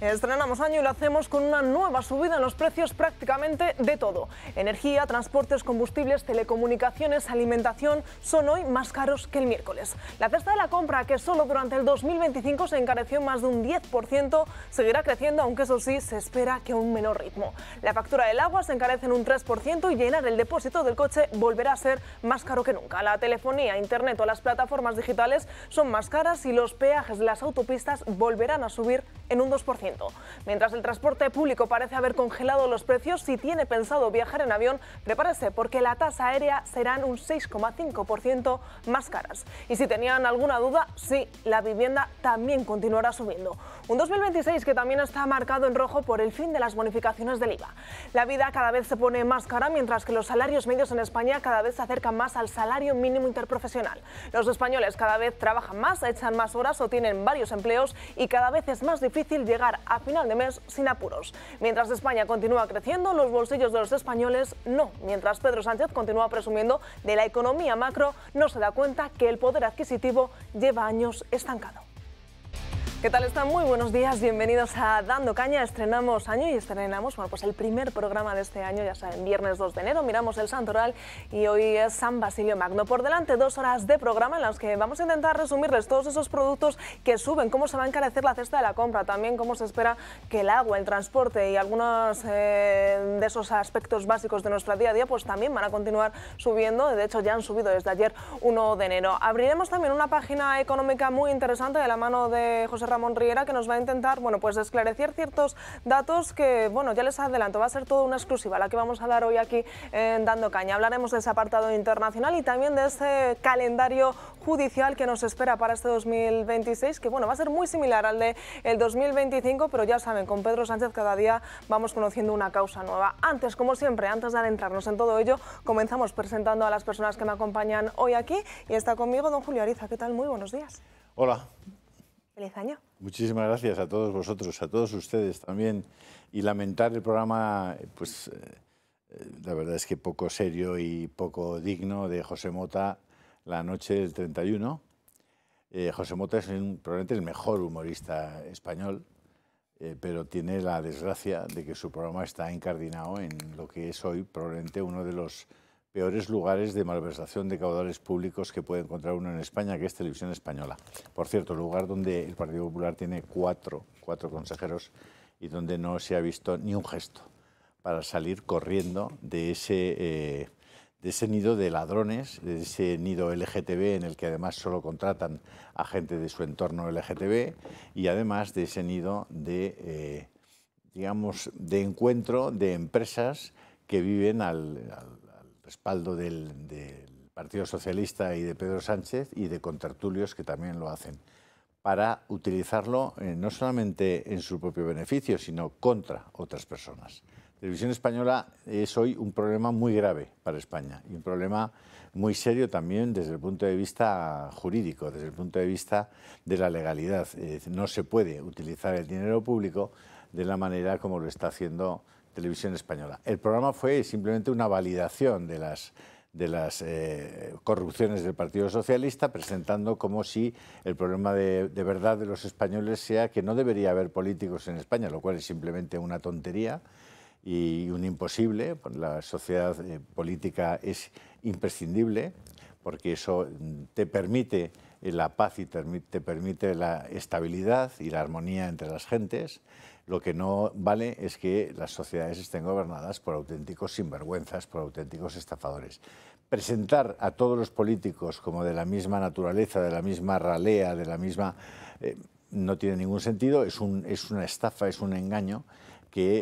Estrenamos año y lo hacemos con una nueva subida en los precios prácticamente de todo. Energía, transportes, combustibles, telecomunicaciones, alimentación son hoy más caros que el miércoles. La cesta de la compra, que solo durante el 2025 se encareció más de un 10%, seguirá creciendo, aunque eso sí, se espera que a un menor ritmo. La factura del agua se encarece en un 3% y llenar el depósito del coche volverá a ser más caro que nunca. La telefonía, internet o las plataformas digitales son más caras y los peajes de las autopistas volverán a subir en un 2%. Mientras el transporte público parece haber congelado los precios, si tiene pensado viajar en avión, prepárese porque la tasa aérea serán un 6,5% más caras. Y si tenían alguna duda, sí, la vivienda también continuará subiendo. Un 2026 que también está marcado en rojo por el fin de las bonificaciones del IVA. La vida cada vez se pone más cara, mientras que los salarios medios en España cada vez se acercan más al salario mínimo interprofesional. Los españoles cada vez trabajan más, echan más horas o tienen varios empleos y cada vez es más difícil llegar a final de mes sin apuros. Mientras España continúa creciendo, los bolsillos de los españoles no. Mientras Pedro Sánchez continúa presumiendo de la economía macro, no se da cuenta que el poder adquisitivo lleva años estancado. ¿Qué tal están? Muy buenos días, bienvenidos a Dando Caña. Estrenamos año y estrenamos pues el primer programa de este año, ya saben, viernes 2 de enero, miramos el santoral y hoy es San Basilio Magno. Por delante 2 horas de programa en las que vamos a intentar resumirles todos esos productos que suben, cómo se va a encarecer la cesta de la compra, también cómo se espera que el agua, el transporte y algunos de esos aspectos básicos de nuestra día a día pues también van a continuar subiendo. De hecho ya han subido desde ayer 1 de enero. Abriremos también una página económica muy interesante de la mano de José Ramón Riera, que nos va a intentar pues esclarecer ciertos datos que, ya les adelanto, va a ser toda una exclusiva la que vamos a dar hoy aquí en Dando Caña. Hablaremos de ese apartado internacional y también de ese calendario judicial que nos espera para este 2026, que va a ser muy similar al de el 2025, pero ya saben, con Pedro Sánchez cada día vamos conociendo una causa nueva. Antes, como siempre, antes de adentrarnos en todo ello, comenzamos presentando a las personas que me acompañan hoy aquí y está conmigo don Julio Ariza. ¿Qué tal? Muy buenos días. Hola. Feliz año. Muchísimas gracias a todos vosotros, a todos ustedes también. Y lamentar el programa, la verdad es que poco serio y poco digno de José Mota la noche del 31. José Mota es probablemente el mejor humorista español, pero tiene la desgracia de que su programa está incardinado en lo que es hoy probablemente uno de los peores lugares de malversación de caudales públicos que puede encontrar uno en España, que es Televisión Española. Por cierto, lugar donde el Partido Popular tiene cuatro consejeros y donde no se ha visto ni un gesto para salir corriendo de ese nido de ladrones, de ese nido LGTB en el que además solo contratan a gente de su entorno LGTB y además de ese nido de encuentro de empresas que viven al respaldo del Partido Socialista y de Pedro Sánchez y de contertulios que también lo hacen, para utilizarlo no solamente en su propio beneficio, sino contra otras personas. Televisión Española es hoy un problema muy grave para España y un problema muy serio también desde el punto de vista jurídico, desde el punto de vista de la legalidad. No se puede utilizar el dinero público de la manera como lo está haciendo Televisión Española. El programa fue simplemente una validación de las corrupciones del Partido Socialista, presentando como si el problema de verdad de los españoles sea que no debería haber políticos en España, lo cual es simplemente una tontería y un imposible. La sociedad política es imprescindible porque eso te permite la paz y te permite la estabilidad y la armonía entre las gentes. Lo que no vale es que las sociedades estén gobernadas por auténticos sinvergüenzas, por auténticos estafadores. Presentar a todos los políticos como de la misma naturaleza, de la misma ralea, de la misma... no tiene ningún sentido, es una estafa, es un engaño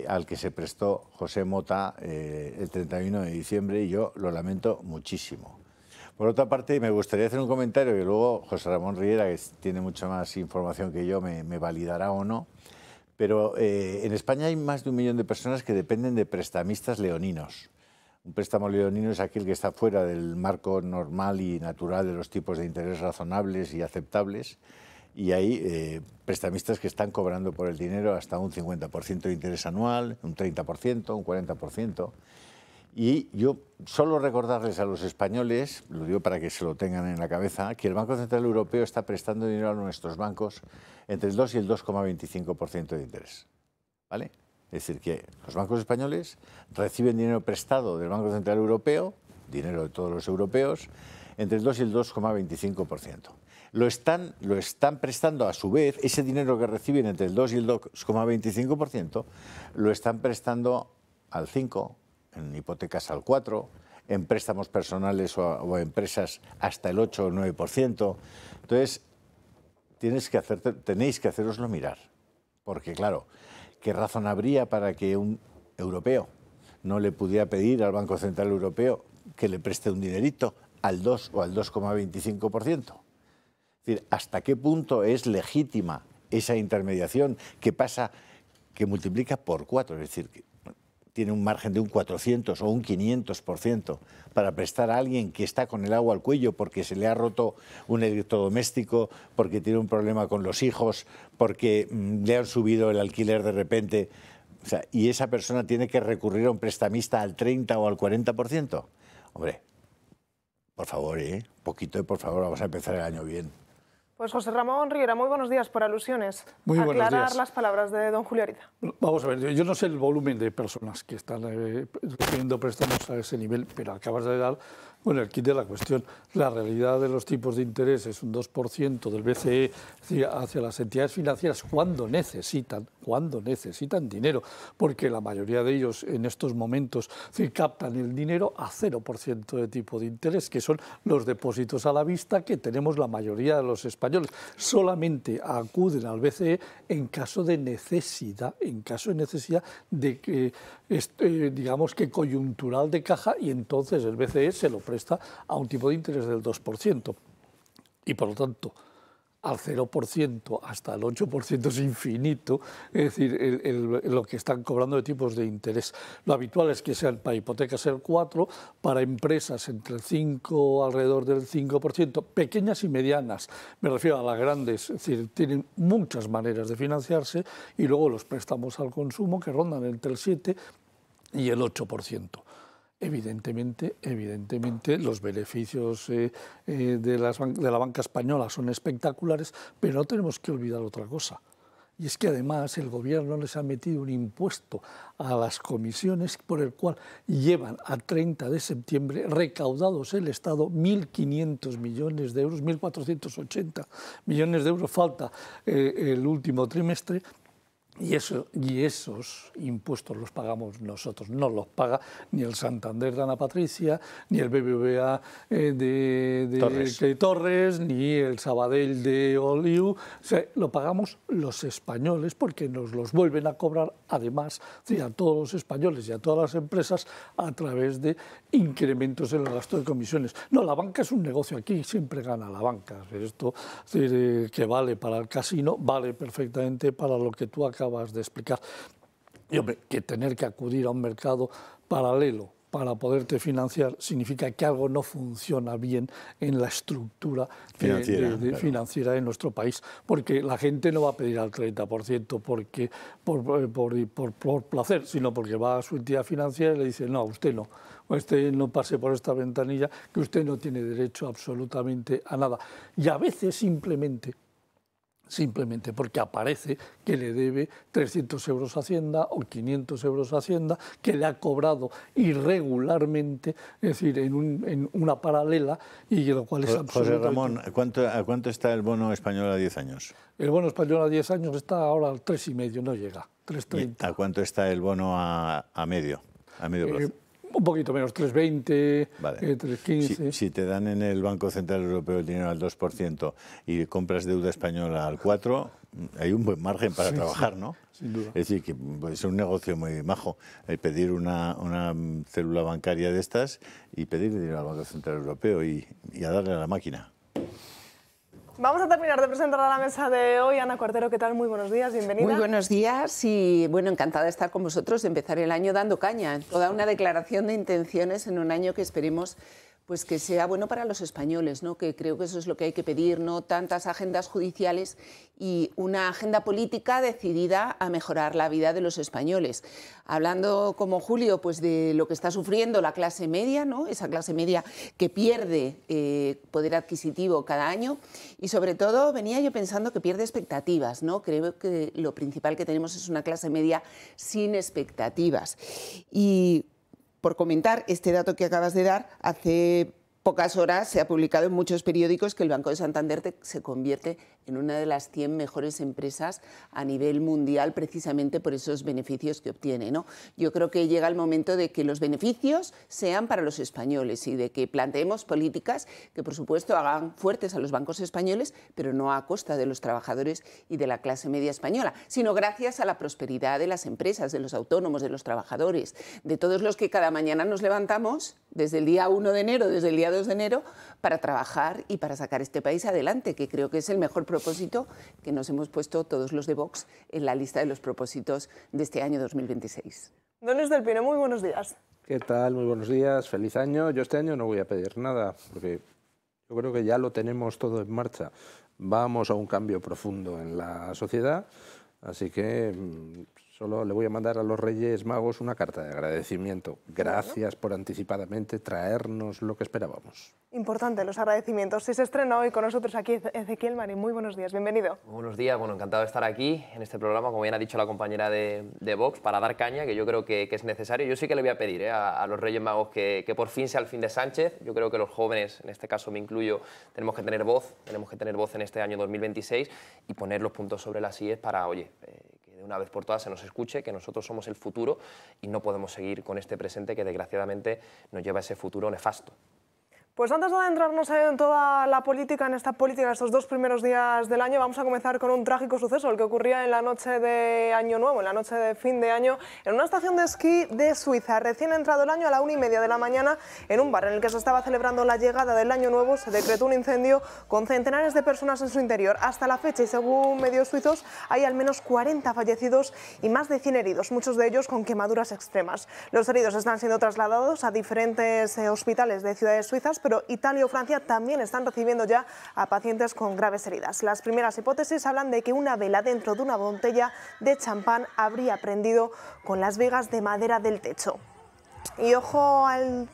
al que se prestó José Mota el 31 de diciembre y yo lo lamento muchísimo. Por otra parte, me gustaría hacer un comentario que luego José Ramón Riera, que tiene mucha más información que yo, me validará o no. Pero en España hay más de 1 millón de personas que dependen de prestamistas leoninos. Un préstamo leonino es aquel que está fuera del marco normal y natural de los tipos de interés razonables y aceptables. Y hay prestamistas que están cobrando por el dinero hasta un 50% de interés anual, un 30%, un 40%. Y yo solo recordarles a los españoles, lo digo para que se lo tengan en la cabeza, que el Banco Central Europeo está prestando dinero a nuestros bancos entre el 2 y el 2,25% de interés. ¿Vale? Es decir, que los bancos españoles reciben dinero prestado del Banco Central Europeo, dinero de todos los europeos, entre el 2 y el 2,25%. Lo están prestando a su vez, ese dinero que reciben entre el 2 y el 2,25%, lo están prestando al 5%, en hipotecas al 4%, en préstamos personales o a empresas hasta el 8 o 9%. Entonces, tenéis que haceroslo mirar, porque claro, ¿qué razón habría para que un europeo no le pudiera pedir al Banco Central Europeo que le preste un dinerito al 2 o al 2,25%? Es decir, ¿hasta qué punto es legítima esa intermediación que multiplica por 4? Es decir, que tiene un margen de un 400 o un 500% para prestar a alguien que está con el agua al cuello porque se le ha roto un electrodoméstico, porque tiene un problema con los hijos, porque le han subido el alquiler de repente, o sea, y esa persona tiene que recurrir a un prestamista al 30 o al 40%. Hombre, por favor, poquito, por favor, vamos a empezar el año bien. Pues José Ramón Riera, muy buenos días, por alusiones. Muy buenos días. Aclarar las palabras de don Julio Ariza. Vamos a ver, yo no sé el volumen de personas que están recibiendo préstamos a ese nivel, pero acabas de dar el kit de la cuestión. La realidad de los tipos de interés es un 2% del BCE hacia las entidades financieras cuando necesitan dinero, porque la mayoría de ellos en estos momentos captan el dinero a 0% de tipo de interés, que son los depósitos a la vista que tenemos la mayoría de los españoles. Solamente acuden al BCE en caso de necesidad, de que, digamos que coyuntural de caja, y entonces el BCE se lo presta a un tipo de interés del 2%. Y por lo tanto, al 0% hasta el 8% es infinito, es decir, lo que están cobrando de tipos de interés. Lo habitual es que sean para hipotecas el 4%, para empresas entre el 5%, alrededor del 5%, pequeñas y medianas, me refiero a las grandes, es decir, tienen muchas maneras de financiarse, y luego los préstamos al consumo que rondan entre el 7% y el 8%. Evidentemente, los beneficios de la banca española son espectaculares, pero no tenemos que olvidar otra cosa. Y es que además el gobierno les ha metido un impuesto a las comisiones por el cual llevan a 30 de septiembre recaudados el Estado 1.500 millones de euros, 1.480 millones de euros, falta el último trimestre. Y esos impuestos los pagamos nosotros, no los paga ni el Santander de Ana Patricia, ni el BBVA de Torres, ni el Sabadell de Oliu. O sea, lo pagamos los españoles, porque nos los vuelven a cobrar, además, a todos los españoles y a todas las empresas, a través de incrementos en el gasto de comisiones. No, la banca es un negocio, aquí siempre gana la banca. Esto que vale para el casino, vale perfectamente para lo que tú acabas de explicar. Y hombre, que tener que acudir a un mercado paralelo para poderte financiar significa que algo no funciona bien en la estructura financiera en nuestro país, porque la gente no va a pedir al 30% por placer, sino porque va a su entidad financiera y le dice: no, usted no pase por esta ventanilla, que usted no tiene derecho absolutamente a nada. Y a veces simplemente porque aparece que le debe 300 euros a Hacienda o 500 euros a Hacienda, que le ha cobrado irregularmente, es decir, en una paralela, y lo cual es absolutamente... José Ramón, ¿a cuánto está el bono español a 10 años? El bono español a 10 años está ahora al 3,5, no llega, 3,30. ¿A cuánto está el bono a medio plazo? Un poquito menos, 3,20, vale. 3,15. Si te dan en el Banco Central Europeo el dinero al 2% y compras deuda española al 4%, hay un buen margen para trabajar, ¿no? Sin duda. Es decir, que puede ser un negocio muy majo pedir una célula bancaria de estas y pedir dinero al Banco Central Europeo y a darle a la máquina. Vamos a terminar de presentar a la mesa de hoy. Ana Cuartero, ¿qué tal? Muy buenos días, bienvenida. Muy buenos días y bueno, encantada de estar con vosotros, de empezar el año dando caña. Toda una declaración de intenciones en un año que esperemos pues que sea bueno para los españoles, ¿no? Que creo que eso es lo que hay que pedir, no tantas agendas judiciales y una agenda política decidida a mejorar la vida de los españoles. Hablando como Julio, pues de lo que está sufriendo la clase media, ¿no? Esa clase media que pierde poder adquisitivo cada año y sobre todo venía yo pensando que pierde expectativas, ¿no? Creo que lo principal que tenemos es una clase media sin expectativas. Y por comentar este dato que acabas de dar, hace pocas horas se ha publicado en muchos periódicos que el Banco de Santander se convierte en una de las 100 mejores empresas a nivel mundial precisamente por esos beneficios que obtiene, ¿no? Yo creo que llega el momento de que los beneficios sean para los españoles y de que planteemos políticas que, por supuesto, hagan fuertes a los bancos españoles, pero no a costa de los trabajadores y de la clase media española, sino gracias a la prosperidad de las empresas, de los autónomos, de los trabajadores, de todos los que cada mañana nos levantamos desde el día 1 de enero, desde el día 2 de enero, para trabajar y para sacar este país adelante, que creo que es el mejor propósito que nos hemos puesto todos los de Vox en la lista de los propósitos de este año 2026. Don Luis del Pino, muy buenos días. ¿Qué tal? Muy buenos días, feliz año. Yo este año no voy a pedir nada, porque yo creo que ya lo tenemos todo en marcha. Vamos a un cambio profundo en la sociedad, así que solo le voy a mandar a los Reyes Magos una carta de agradecimiento. Gracias por anticipadamente traernos lo que esperábamos. Importante los agradecimientos. Si se estrena hoy con nosotros aquí Ezequiel Marín, muy buenos días, bienvenido. Muy buenos días, bueno, encantado de estar aquí en este programa, como bien ha dicho la compañera de Vox, para dar caña, que yo creo que es necesario. Yo sí que le voy a pedir a los Reyes Magos que por fin sea el fin de Sánchez. Yo creo que los jóvenes, en este caso me incluyo, tenemos que tener voz en este año 2026 y poner los puntos sobre las IES para, oye, que de una vez por todas se nos escuche, que nosotros somos el futuro y no podemos seguir con este presente que desgraciadamente nos lleva a ese futuro nefasto. Pues antes de adentrarnos en toda la política, en esta política, estos dos primeros días del año, vamos a comenzar con un trágico suceso, el que ocurría en la noche de Año Nuevo, en la noche de fin de año, en una estación de esquí de Suiza. Recién entrado el año, a la 1:30 de la mañana, en un bar en el que se estaba celebrando la llegada del Año Nuevo, se decretó un incendio con centenares de personas en su interior. Hasta la fecha, y según medios suizos, hay al menos 40 fallecidos y más de 100 heridos, muchos de ellos con quemaduras extremas. Los heridos están siendo trasladados a diferentes hospitales de ciudades suizas, pero Italia o Francia también están recibiendo ya a pacientes con graves heridas. Las primeras hipótesis hablan de que una vela dentro de una botella de champán habría prendido con las vigas de madera del techo. Y ojo al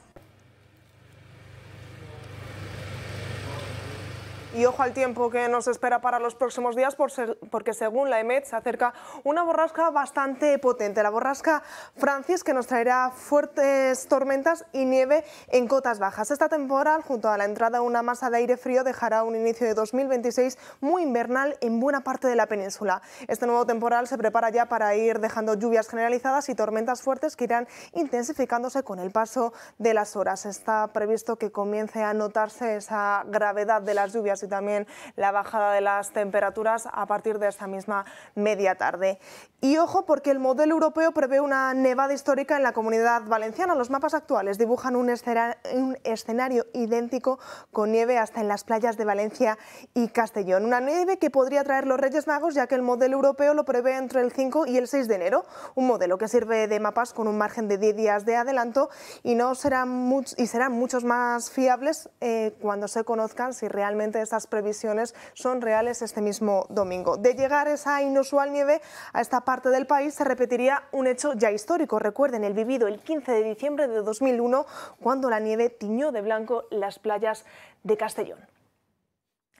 tiempo que nos espera para los próximos días, porque según la EMET se acerca una borrasca bastante potente, la borrasca Francis, que nos traerá fuertes tormentas y nieve en cotas bajas. Esta temporal, junto a la entrada de una masa de aire frío, dejará un inicio de 2026 muy invernal en buena parte de la península. Este nuevo temporal se prepara ya para ir dejando lluvias generalizadas y tormentas fuertes que irán intensificándose con el paso de las horas. Está previsto que comience a notarse esa gravedad de las lluvias y también la bajada de las temperaturas a partir de esta misma media tarde. Y ojo, porque el modelo europeo prevé una nevada histórica en la Comunidad Valenciana. Los mapas actuales dibujan un escenario idéntico con nieve hasta en las playas de Valencia y Castellón. Una nieve que podría traer los Reyes Magos, ya que el modelo europeo lo prevé entre el 5 y el 6 de enero. Un modelo que sirve de mapas con un margen de 10 días de adelanto y serán muchos más fiables cuando se conozcan si realmente estas previsiones son reales este mismo domingo. De llegar esa inusual nieve a esta parte del país se repetiría un hecho ya histórico. Recuerden el vivido el 15 de diciembre de 2001, cuando la nieve tiñó de blanco las playas de Castellón.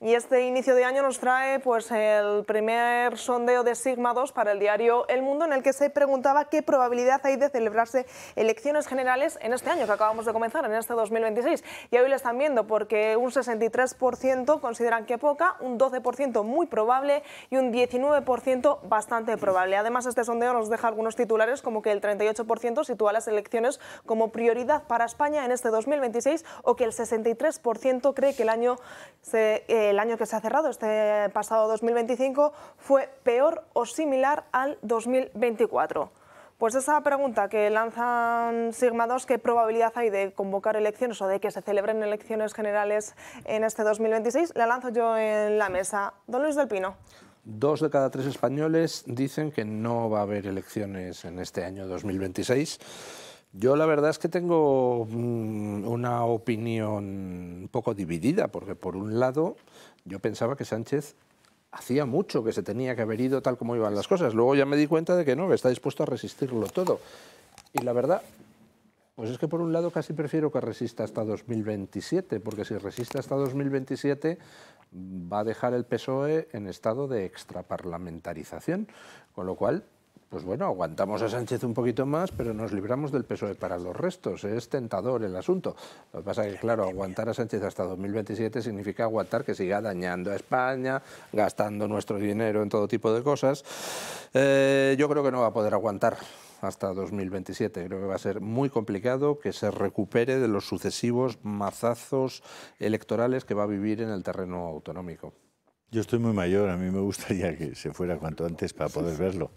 Y este inicio de año nos trae pues el primer sondeo de Sigma 2 para el diario El Mundo, en el que se preguntaba qué probabilidad hay de celebrarse elecciones generales en este año que acabamos de comenzar, en este 2026. Y hoy lo están viendo, porque un 63% consideran que poca, un 12% muy probable y un 19% bastante probable. Además, este sondeo nos deja algunos titulares, como que el 38% sitúa las elecciones como prioridad para España en este 2026, o que el 63% cree que el año que se ha cerrado, este pasado 2025, fue peor o similar al 2024. Pues esa pregunta que lanzan Sigma 2, ¿qué probabilidad hay de convocar elecciones o de que se celebren elecciones generales en este 2026? La lanzo yo en la mesa. Don Luis del Pino. 2 de cada 3 españoles dicen que no va a haber elecciones en este año 2026. Yo la verdad es que tengo una opinión un poco dividida, porque por un lado yo pensaba que Sánchez hacía mucho que se tenía que haber ido tal como iban las cosas. Luego ya me di cuenta de que no, que está dispuesto a resistirlo todo. Y la verdad, pues es que por un lado casi prefiero que resista hasta 2027, porque si resiste hasta 2027 va a dejar el PSOE en estado de extraparlamentarización, con lo cual, pues bueno, aguantamos a Sánchez un poquito más, pero nos libramos del PSOE para los restos. Es tentador el asunto. Lo que pasa es que, claro, aguantar a Sánchez hasta 2027 significa aguantar que siga dañando a España, gastando nuestro dinero en todo tipo de cosas. Yo creo que no va a poder aguantar hasta 2027. Creo que va a ser muy complicado que se recupere de los sucesivos mazazos electorales que va a vivir en el terreno autonómico. Yo estoy muy mayor, a mí me gustaría que se fuera cuanto antes para poder verlo.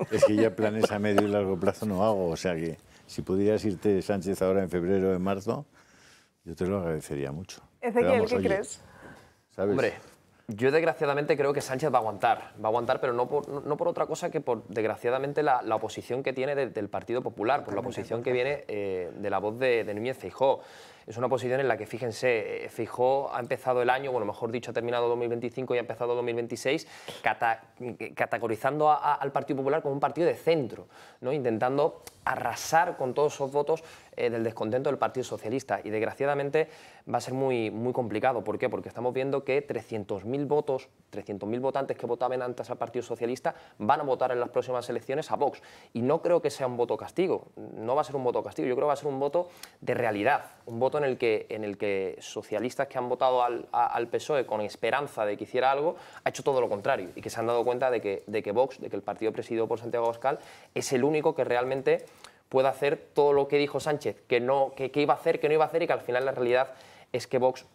Es que ya planes a medio y largo plazo no hago, o sea que si pudieras irte, Sánchez, ahora en febrero o en marzo, yo te lo agradecería mucho. Ezequiel, ¿qué crees? ¿Sabes? Hombre, yo desgraciadamente creo que Sánchez va a aguantar, pero no por otra cosa que por, desgraciadamente, la oposición que tiene del Partido Popular, por la oposición que viene de la voz de Núñez Feijóo. Es una posición en la que, fíjense, Feijóo ha empezado el año, bueno, mejor dicho, ha terminado 2025 y ha empezado 2026, categorizando al Partido Popular como un partido de centro, ¿no? Intentando arrasar con todos esos votos del descontento del Partido Socialista. Y desgraciadamente va a ser muy complicado. ¿Por qué? Porque estamos viendo que 300.000 votos, 300.000 votantes que votaban antes al Partido Socialista van a votar en las próximas elecciones a Vox. Y no creo que sea un voto castigo, no va a ser un voto castigo, yo creo que va a ser un voto de realidad, un voto en el que socialistas que han votado al PSOE con esperanza de que hiciera algo, ha hecho todo lo contrario y que se han dado cuenta de que Vox, de que el partido presidido por Santiago Abascal, es el único que realmente puede hacer todo lo que dijo Sánchez, que iba a hacer, que no iba a hacer, y que al final la realidad es que Vox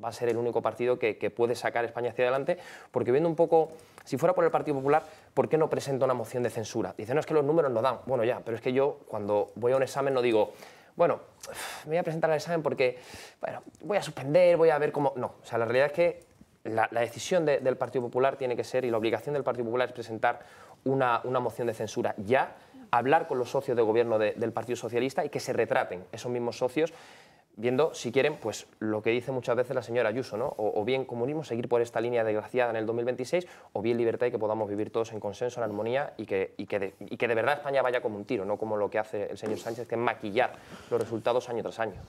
va a ser el único partido que puede sacar España hacia adelante, porque viendo un poco, si fuera por el Partido Popular, ¿por qué no presenta una moción de censura? Dice, no, es que los números no dan. Bueno, ya, pero es que yo cuando voy a un examen no digo, bueno, me voy a presentar al examen porque, bueno, voy a suspender, voy a ver cómo... No, o sea, la realidad es que la decisión del Partido Popular tiene que ser, y la obligación del Partido Popular es presentar una moción de censura ya, hablar con los socios de gobierno del Partido Socialista y que se retraten esos mismos socios, viendo, si quieren, pues lo que dice muchas veces la señora Ayuso, ¿no? O bien comunismo, seguir por esta línea desgraciada en el 2026, o bien libertad y que podamos vivir todos en consenso, en armonía, y que de verdad España vaya como un tiro, no como lo que hace el señor Sánchez, que es maquillar los resultados año tras año.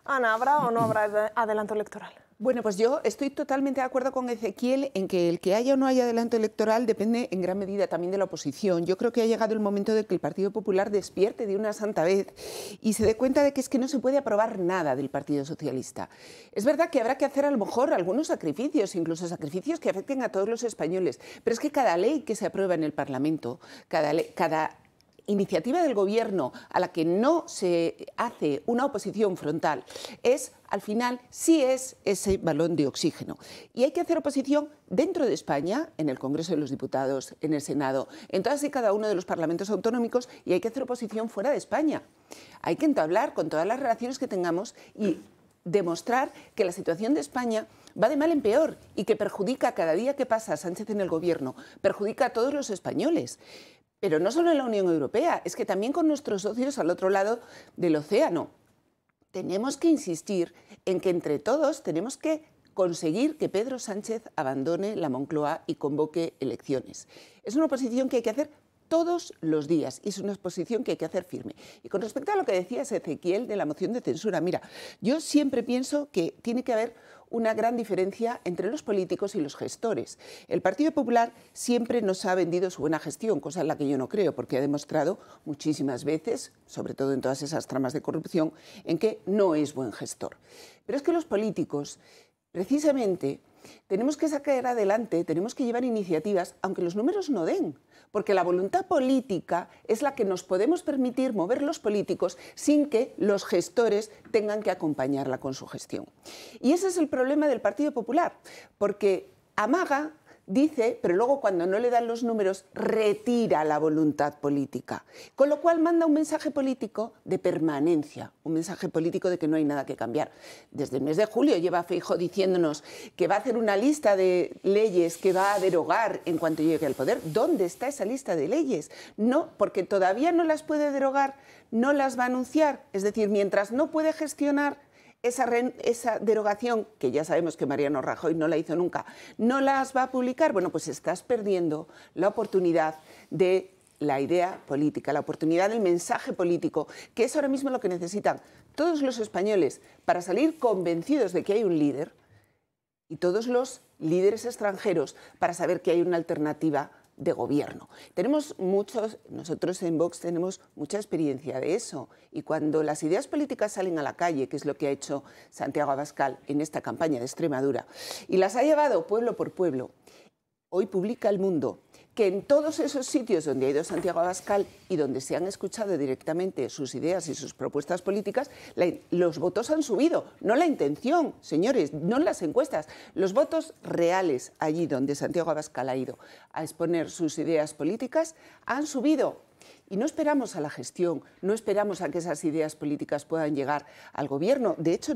Ana, ¿habrá o no habrá adelanto electoral? Bueno, pues yo estoy totalmente de acuerdo con Ezequiel en que el que haya o no haya adelanto electoral depende en gran medida también de la oposición. Yo creo que ha llegado el momento de que el Partido Popular despierte de una santa vez y se dé cuenta de que es que no se puede aprobar nada del Partido Socialista. Es verdad que habrá que hacer a lo mejor algunos sacrificios, incluso sacrificios que afecten a todos los españoles, pero es que cada ley que se aprueba en el Parlamento, cada iniciativa del Gobierno a la que no se hace una oposición frontal al final, sí es ese balón de oxígeno. Y hay que hacer oposición dentro de España, en el Congreso de los Diputados, en el Senado, en todas y cada uno de los parlamentos autonómicos, y hay que hacer oposición fuera de España. Hay que entablar con todas las relaciones que tengamos y demostrar que la situación de España va de mal en peor y que perjudica cada día que pasa Sánchez en el Gobierno, perjudica a todos los españoles. Pero no solo en la Unión Europea, es que también con nuestros socios al otro lado del océano. Tenemos que insistir en que entre todos tenemos que conseguir que Pedro Sánchez abandone la Moncloa y convoque elecciones. Es una oposición que hay que hacer todos los días y es una exposición que hay que hacer firme. Y con respecto a lo que decías, Ezequiel, de la moción de censura, mira, yo siempre pienso que tiene que haber una gran diferencia entre los políticos y los gestores. El Partido Popular siempre nos ha vendido su buena gestión, cosa en la que yo no creo, porque ha demostrado muchísimas veces, sobre todo en todas esas tramas de corrupción, en que no es buen gestor. Pero es que los políticos, precisamente, tenemos que sacar adelante, tenemos que llevar iniciativas, aunque los números no den, porque la voluntad política es la que nos podemos permitir mover los políticos sin que los gestores tengan que acompañarla con su gestión. Y ese es el problema del Partido Popular, porque amaga dice, pero luego cuando no le dan los números, retira la voluntad política. Con lo cual manda un mensaje político de permanencia, un mensaje político de que no hay nada que cambiar. Desde el mes de julio lleva Feijóo diciéndonos que va a hacer una lista de leyes que va a derogar en cuanto llegue al poder. ¿Dónde está esa lista de leyes? No, porque todavía no las puede derogar, no las va a anunciar. Es decir, mientras no puede gestionar esa derogación, que ya sabemos que Mariano Rajoy no la hizo nunca, no las va a publicar, bueno, pues estás perdiendo la oportunidad de la idea política, la oportunidad del mensaje político, que es ahora mismo lo que necesitan todos los españoles para salir convencidos de que hay un líder y todos los líderes extranjeros para saber que hay una alternativa de gobierno. Nosotros en Vox tenemos mucha experiencia de eso, y cuando las ideas políticas salen a la calle, que es lo que ha hecho Santiago Abascal en esta campaña de Extremadura, y las ha llevado pueblo por pueblo, hoy publica El Mundo que en todos esos sitios donde ha ido Santiago Abascal y donde se han escuchado directamente sus ideas y sus propuestas políticas, los votos han subido, no la intención, señores, no las encuestas, los votos reales allí donde Santiago Abascal ha ido a exponer sus ideas políticas han subido. Y no esperamos a la gestión, no esperamos a que esas ideas políticas puedan llegar al gobierno. De hecho,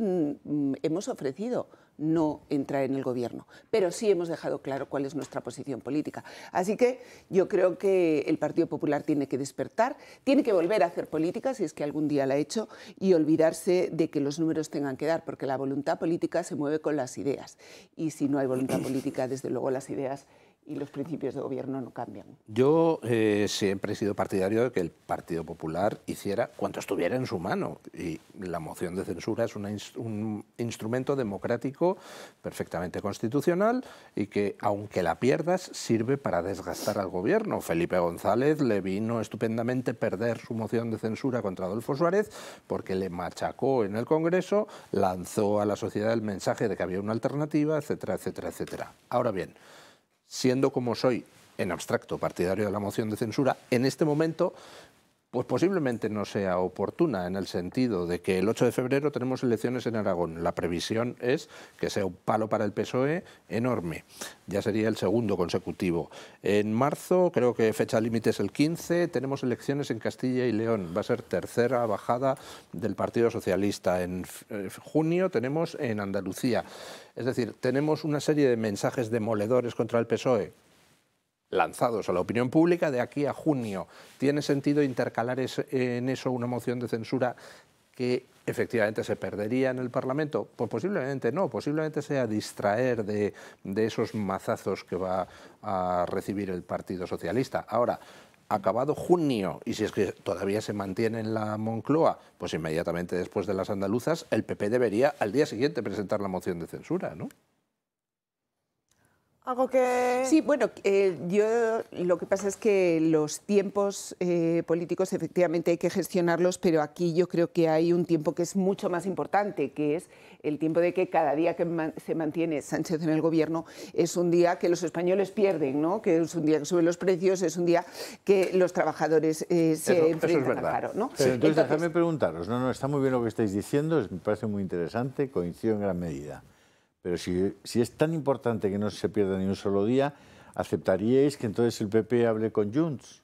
hemos ofrecido no entrar en el gobierno, pero sí hemos dejado claro cuál es nuestra posición política. Así que yo creo que el Partido Popular tiene que despertar, tiene que volver a hacer política, si es que algún día la ha hecho, y olvidarse de que los números tengan que dar, porque la voluntad política se mueve con las ideas. Y si no hay voluntad política, desde luego las ideas y los principios de gobierno no cambian. Yo siempre he sido partidario de que el Partido Popular hiciera cuanto estuviera en su mano, y la moción de censura es un instrumento democrático perfectamente constitucional y que, aunque la pierdas, sirve para desgastar al gobierno. Felipe González le vino estupendamente perder su moción de censura contra Adolfo Suárez porque le machacó en el Congreso, lanzó a la sociedad el mensaje de que había una alternativa, etcétera, etcétera, etcétera. Ahora bien, siendo como soy en abstracto partidario de la moción de censura, en este momento pues posiblemente no sea oportuna, en el sentido de que el 8 de febrero tenemos elecciones en Aragón. La previsión es que sea un palo para el PSOE enorme. Ya sería el segundo consecutivo. En marzo, creo que fecha límite es el 15, tenemos elecciones en Castilla y León. Va a ser tercera bajada del Partido Socialista. En junio tenemos en Andalucía. Es decir, tenemos una serie de mensajes demoledores contra el PSOE lanzados a la opinión pública de aquí a junio. ¿Tiene sentido intercalar en eso una moción de censura que efectivamente se perdería en el Parlamento? Pues posiblemente no, posiblemente sea distraer de esos mazazos que va a recibir el Partido Socialista. Ahora, acabado junio, y si es que todavía se mantiene en la Moncloa, pues inmediatamente después de las andaluzas, el PP debería al día siguiente presentar la moción de censura, ¿no? Algo que... Sí, bueno, yo lo que pasa es que los tiempos políticos efectivamente hay que gestionarlos, pero aquí yo creo que hay un tiempo que es mucho más importante, que es el tiempo de que cada día que se mantiene Sánchez en el gobierno es un día que los españoles pierden, ¿no? Que es un día que suben los precios, es un día que los trabajadores se enfrentan al paro, ¿no? Pero entonces déjame preguntaros, está muy bien lo que estáis diciendo, me parece muy interesante, coincido en gran medida. Pero si es tan importante que no se pierda ni un solo día, ¿aceptaríais que entonces el PP hable con Junts?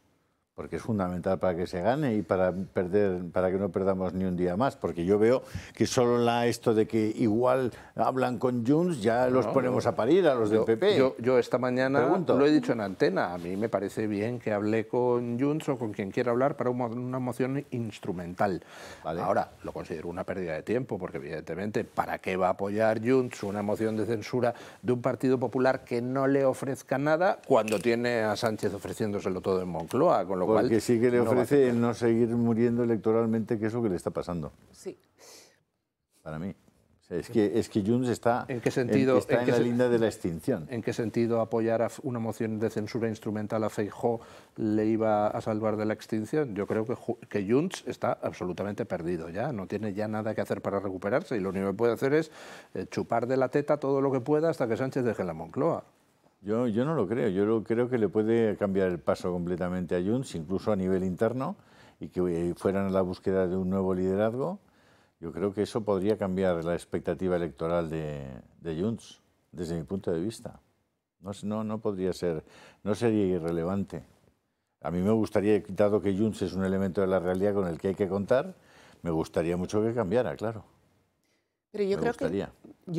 Porque es fundamental para que se gane y para que no perdamos ni un día más. Porque yo veo que solo esto de que igual hablan con Junts ya los ponemos a parir a los del PP. Yo esta mañana lo he dicho en antena. A mí me parece bien que hable con Junts o con quien quiera hablar para una moción instrumental. ¿Vale? Ahora, lo considero una pérdida de tiempo porque evidentemente, ¿para qué va a apoyar Junts una moción de censura de un Partido Popular que no le ofrezca nada cuando tiene a Sánchez ofreciéndoselo todo en Moncloa? Con lo cual, porque sí que le ofrece el no seguir muriendo electoralmente, que es lo que le está pasando. Sí. Para mí. O sea, es que Junts está en la línea de la extinción. ¿En qué sentido apoyar a una moción de censura instrumental a Feijóo le iba a salvar de la extinción? Yo creo que Junts está absolutamente perdido ya, no tiene ya nada que hacer para recuperarse y lo único que puede hacer es chupar de la teta todo lo que pueda hasta que Sánchez deje la Moncloa. Yo no lo creo, yo creo que le puede cambiar el paso completamente a Junts, incluso a nivel interno, y que fueran a la búsqueda de un nuevo liderazgo. Yo creo que eso podría cambiar la expectativa electoral de Junts, desde mi punto de vista. No podría ser, no sería irrelevante. A mí me gustaría, dado que Junts es un elemento de la realidad con el que hay que contar, me gustaría mucho que cambiara, claro. Pero yo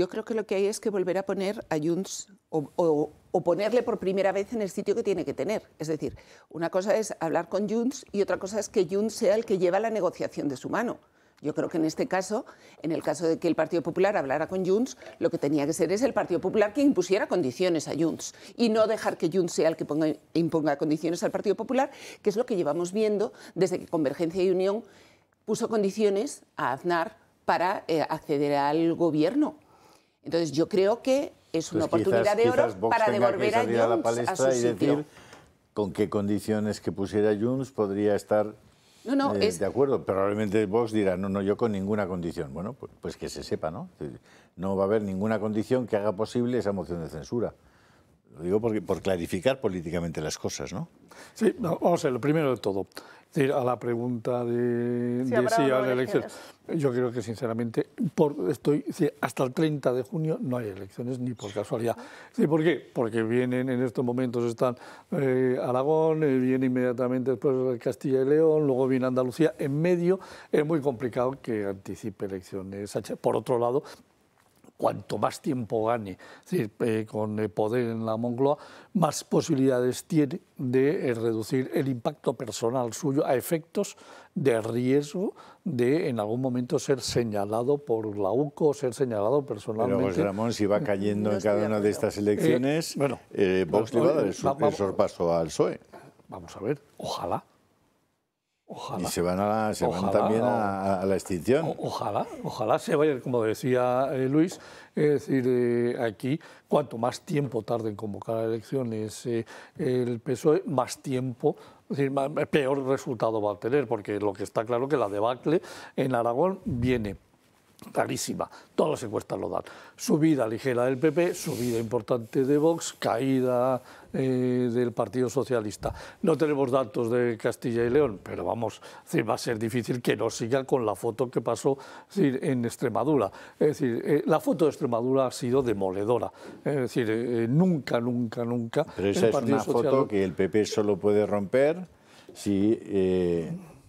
creo que lo que hay es que volver a poner a Junts o ponerle por primera vez en el sitio que tiene que tener. Es decir, una cosa es hablar con Junts y otra cosa es que Junts sea el que lleva la negociación de su mano. Yo creo que en este caso, en el caso de que el Partido Popular hablara con Junts, lo que tenía que ser es el Partido Popular que impusiera condiciones a Junts y no dejar que Junts sea el que imponga condiciones al Partido Popular, que es lo que llevamos viendo desde que Convergencia y Unión puso condiciones a Aznar para acceder al gobierno. Entonces yo creo que es una oportunidad de oro para devolver a Junts a su sitio. Decir con qué condiciones que pusiera Junts podría estar de acuerdo. Probablemente Vox dirá, no, yo con ninguna condición. Bueno, pues que se sepa, ¿no? No va a haber ninguna condición que haga posible esa moción de censura. Lo digo por clarificar políticamente las cosas, ¿no? Sí, vamos a ver, lo primero de todo. Es decir, a la pregunta de si habrá elecciones. Yo creo que, sinceramente, hasta el 30 de junio no hay elecciones, ni por casualidad. ¿Sí? ¿Por qué? Porque vienen, en estos momentos están Aragón, viene inmediatamente después Castilla y León, luego viene Andalucía. En medio es muy complicado que anticipe elecciones. Por otro lado, cuanto más tiempo gane, es decir, con el poder en la Moncloa, más posibilidades tiene de reducir el impacto personal suyo a efectos de riesgo de en algún momento ser señalado por la UCO, ser señalado personalmente. Pero José Ramón, si va cayendo en cada una de estas elecciones, Vox le va a dar el sorpaso al PSOE. Vamos a ver, ojalá. Y se van también a la extinción. Ojalá se vayan, como decía Luis, es decir, aquí cuanto más tiempo tarde en convocar elecciones el PSOE, más tiempo, es decir, peor resultado va a tener, porque lo que está claro que la debacle en Aragón viene clarísima, todas las encuestas lo dan. Subida ligera del PP, subida importante de Vox, caída del Partido Socialista. No tenemos datos de Castilla y León, pero vamos, va a ser difícil que no siga con la foto que pasó en Extremadura. Es decir, la foto de Extremadura ha sido demoledora. Es decir, nunca. Pero esa es una foto que el PP solo puede romper si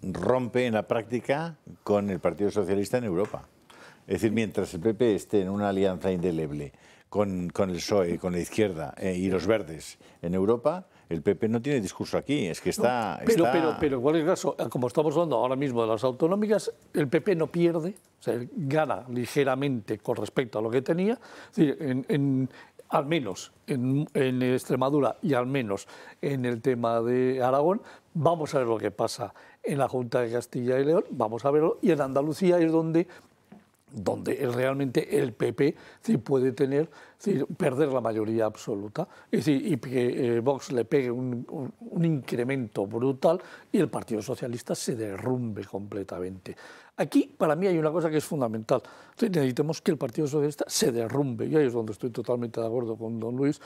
rompe en la práctica con el Partido Socialista en Europa. Es decir, mientras el PP esté en una alianza indeleble con el PSOE, con la izquierda y los verdes en Europa, el PP no tiene discurso aquí, es que está... Pero en cualquier caso, como estamos hablando ahora mismo de las autonómicas, el PP no pierde, o sea, gana ligeramente con respecto a lo que tenía, es decir, al menos en Extremadura y al menos en el tema de Aragón. Vamos a ver lo que pasa en la Junta de Castilla y León, vamos a verlo, y en Andalucía es donde realmente el PP puede perder la mayoría absoluta, es decir, y que Vox le pegue un incremento brutal y el Partido Socialista se derrumbe completamente. Aquí, para mí, hay una cosa que es fundamental. Necesitamos que el Partido Socialista se derrumbe, y ahí es donde estoy totalmente de acuerdo con don Luis.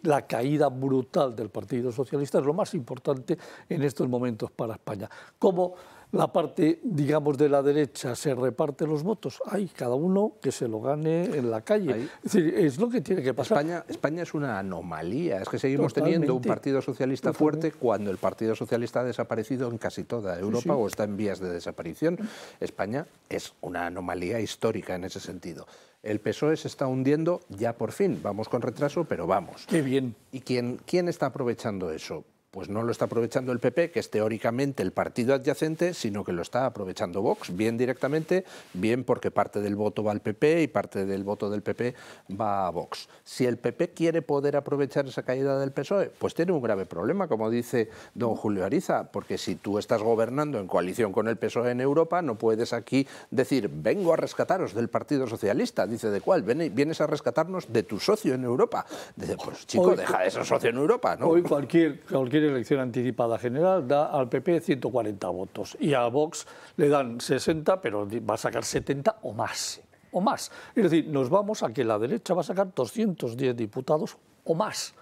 La caída brutal del Partido Socialista es lo más importante en estos momentos para España. Como la parte, digamos, de la derecha se reparte los votos, hay cada uno que se lo gane en la calle. Es decir, es lo que tiene que pasar. España es una anomalía, es que seguimos teniendo un Partido Socialista fuerte cuando el Partido Socialista ha desaparecido en casi toda Europa o está en vías de desaparición. España es una anomalía histórica en ese sentido. El PSOE se está hundiendo ya por fin, vamos con retraso, pero vamos. Qué bien. ¿Y quién está aprovechando eso? Pues no lo está aprovechando el PP, que es teóricamente el partido adyacente, sino que lo está aprovechando Vox, bien directamente, bien porque parte del voto va al PP y parte del voto del PP va a Vox. Si el PP quiere poder aprovechar esa caída del PSOE, pues tiene un grave problema, como dice don Julio Ariza, porque si tú estás gobernando en coalición con el PSOE en Europa, no puedes aquí decir, vengo a rescataros del Partido Socialista. Dice, ¿de cuál? Vienes a rescatarnos de tu socio en Europa. Dice, pues chico, deja de ser socio en Europa, ¿no? Hoy cualquier elección anticipada general da al PP 140 votos y a Vox le dan 60, pero va a sacar 70 o más. Es decir, nos vamos a que la derecha va a sacar 210 diputados o más.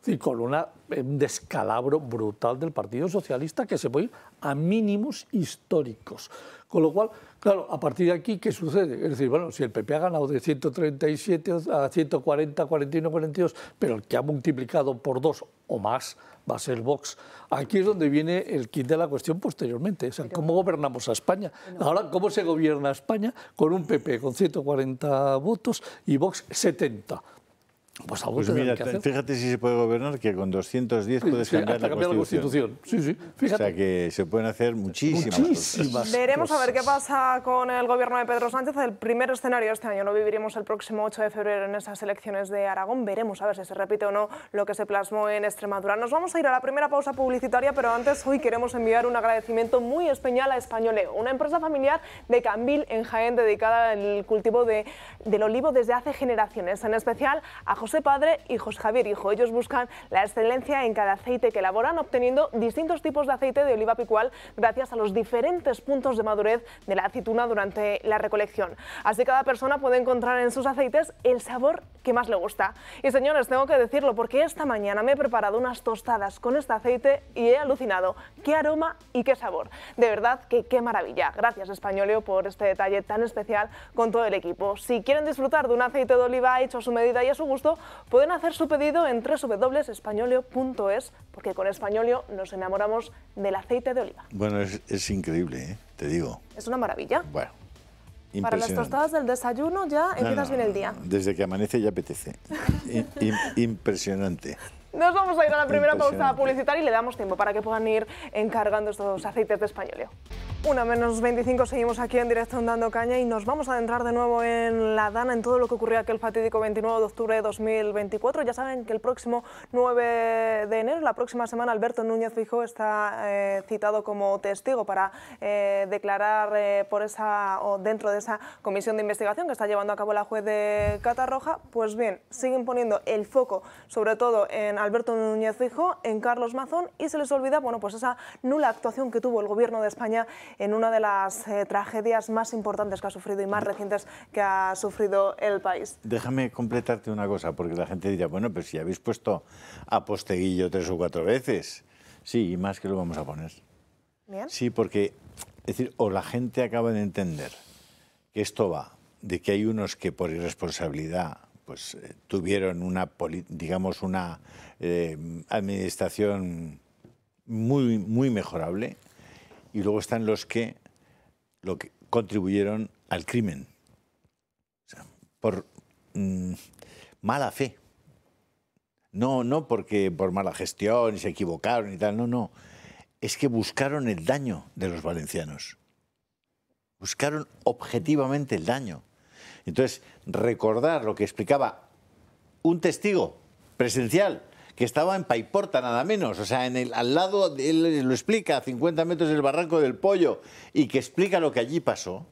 decir, con un descalabro brutal del Partido Socialista que se puede ir a mínimos históricos. Con lo cual, claro, a partir de aquí, ¿qué sucede? Es decir, bueno, si el PP ha ganado de 137 a 140, 41, 42, pero el que ha multiplicado por 2 o más va a ser Vox. Aquí es donde viene el kit de la cuestión posteriormente. O sea, ¿cómo gobernamos a España? Ahora, ¿cómo se gobierna España? Con un PP con 140 votos y Vox 70. Pues algo mira, que hacer. Fíjate si se puede gobernar, que con 210 puedes cambiar la Constitución. Sí, sí, fíjate. O sea que se pueden hacer muchísimas cosas. Veremos a ver qué pasa con el gobierno de Pedro Sánchez. El primer escenario este año lo viviremos el próximo 8 de febrero en esas elecciones de Aragón. Veremos a ver si se repite o no lo que se plasmó en Extremadura. Nos vamos a ir a la primera pausa publicitaria, pero antes hoy queremos enviar un agradecimiento muy especial a Españoleo, una empresa familiar de Cambil en Jaén dedicada al cultivo del olivo desde hace generaciones, en especial a José Padre y José Javier Hijo. Ellos buscan la excelencia en cada aceite que elaboran, obteniendo distintos tipos de aceite de oliva picual gracias a los diferentes puntos de madurez de la aceituna durante la recolección. Así cada persona puede encontrar en sus aceites el sabor que más le gusta. Y señores, tengo que decirlo porque esta mañana me he preparado unas tostadas con este aceite y he alucinado. ¡Qué aroma y qué sabor! De verdad que qué maravilla. Gracias Españoleo por este detalle tan especial con todo el equipo. Si quieren disfrutar de un aceite de oliva hecho a su medida y a su gusto, pueden hacer su pedido en www.españoleo.es, porque con Españoleo nos enamoramos del aceite de oliva. Bueno, es increíble, te digo. Es una maravilla. Bueno, para las tostadas del desayuno ya empiezas bien el día. Desde que amanece ya apetece. Impresionante. Nos vamos a ir a la primera pausa publicitaria y le damos tiempo para que puedan ir encargando estos aceites de Españoleo. 1:25, seguimos aquí en directo en Dando Caña y nos vamos a adentrar de nuevo en la Dana, en todo lo que ocurrió aquel fatídico 29 de octubre de 2024. Ya saben que el próximo 9 de enero, la próxima semana, Alberto Núñez Feijóo está citado como testigo para declarar por esa o dentro de esa comisión de investigación que está llevando a cabo la juez de Catarroja. Pues bien, siguen poniendo el foco sobre todo en Alberto Núñez Feijóo, en Carlos Mazón, y se les olvida, bueno, pues esa nula actuación que tuvo el gobierno de España en una de las tragedias más importantes que ha sufrido y más recientes que ha sufrido el país. Déjame completarte una cosa, porque la gente dirá, bueno, pero si habéis puesto a Posteguillo 3 o 4 veces. Sí, y más que lo vamos a poner. Bien. Sí, porque, es decir, o la gente acaba de entender que esto va de que hay unos que por irresponsabilidad pues tuvieron una, digamos, una administración muy mejorable, y luego están los que contribuyeron al crimen, o sea, por mala fe. No porque por mala gestión y se equivocaron y tal, no. Es que buscaron el daño de los valencianos. Buscaron objetivamente el daño. Entonces, recordar lo que explicaba un testigo presencial que estaba en Paiporta nada menos, o sea, al lado, él lo explica, a 50 metros del Barranco del Pollo, y que explica lo que allí pasó.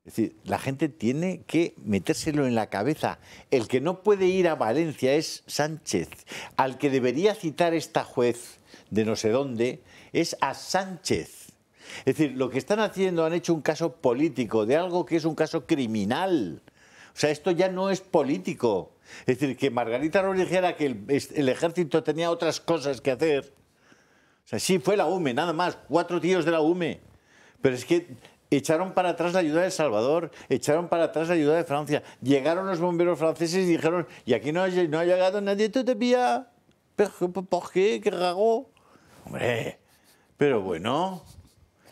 Es decir, la gente tiene que metérselo en la cabeza. El que no puede ir a Valencia es Sánchez. Al que debería citar esta juez de no sé dónde es a Sánchez. Es decir, lo que están haciendo, han hecho un caso político de algo que es un caso criminal. O sea, esto ya no es político. Es decir, que Margarita Robles dijera que el ejército tenía otras cosas que hacer. O sea, sí, fue la UME, nada más, 4 tíos de la UME. Pero es que echaron para atrás la ayuda de El Salvador, echaron para atrás la ayuda de Francia. Llegaron los bomberos franceses y dijeron, y aquí no ha llegado nadie todavía. ¿Por qué? ¡Qué raro! Hombre, pero bueno.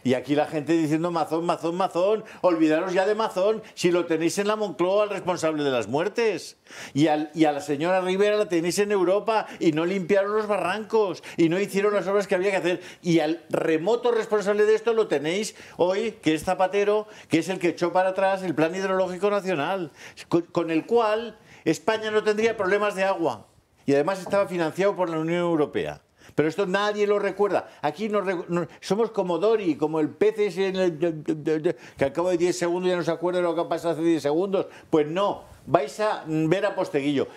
Y aquí la gente diciendo Mazón, Mazón, Mazón. Olvidaros ya de Mazón, si lo tenéis en la Moncloa, al responsable de las muertes. Y a la señora Rivera la tenéis en Europa y no limpiaron los barrancos y no hicieron las obras que había que hacer. Y al remoto responsable de esto lo tenéis hoy, que es Zapatero, que es el que echó para atrás el Plan Hidrológico Nacional, con el cual España no tendría problemas de agua. Y además estaba financiado por la Unión Europea. Pero esto nadie lo recuerda. Aquí somos como Dory, como el pez ese que al cabo de 10 segundos ya no se acuerda de lo que ha pasado hace 10 segundos. Pues no, vais a ver a Posteguillo,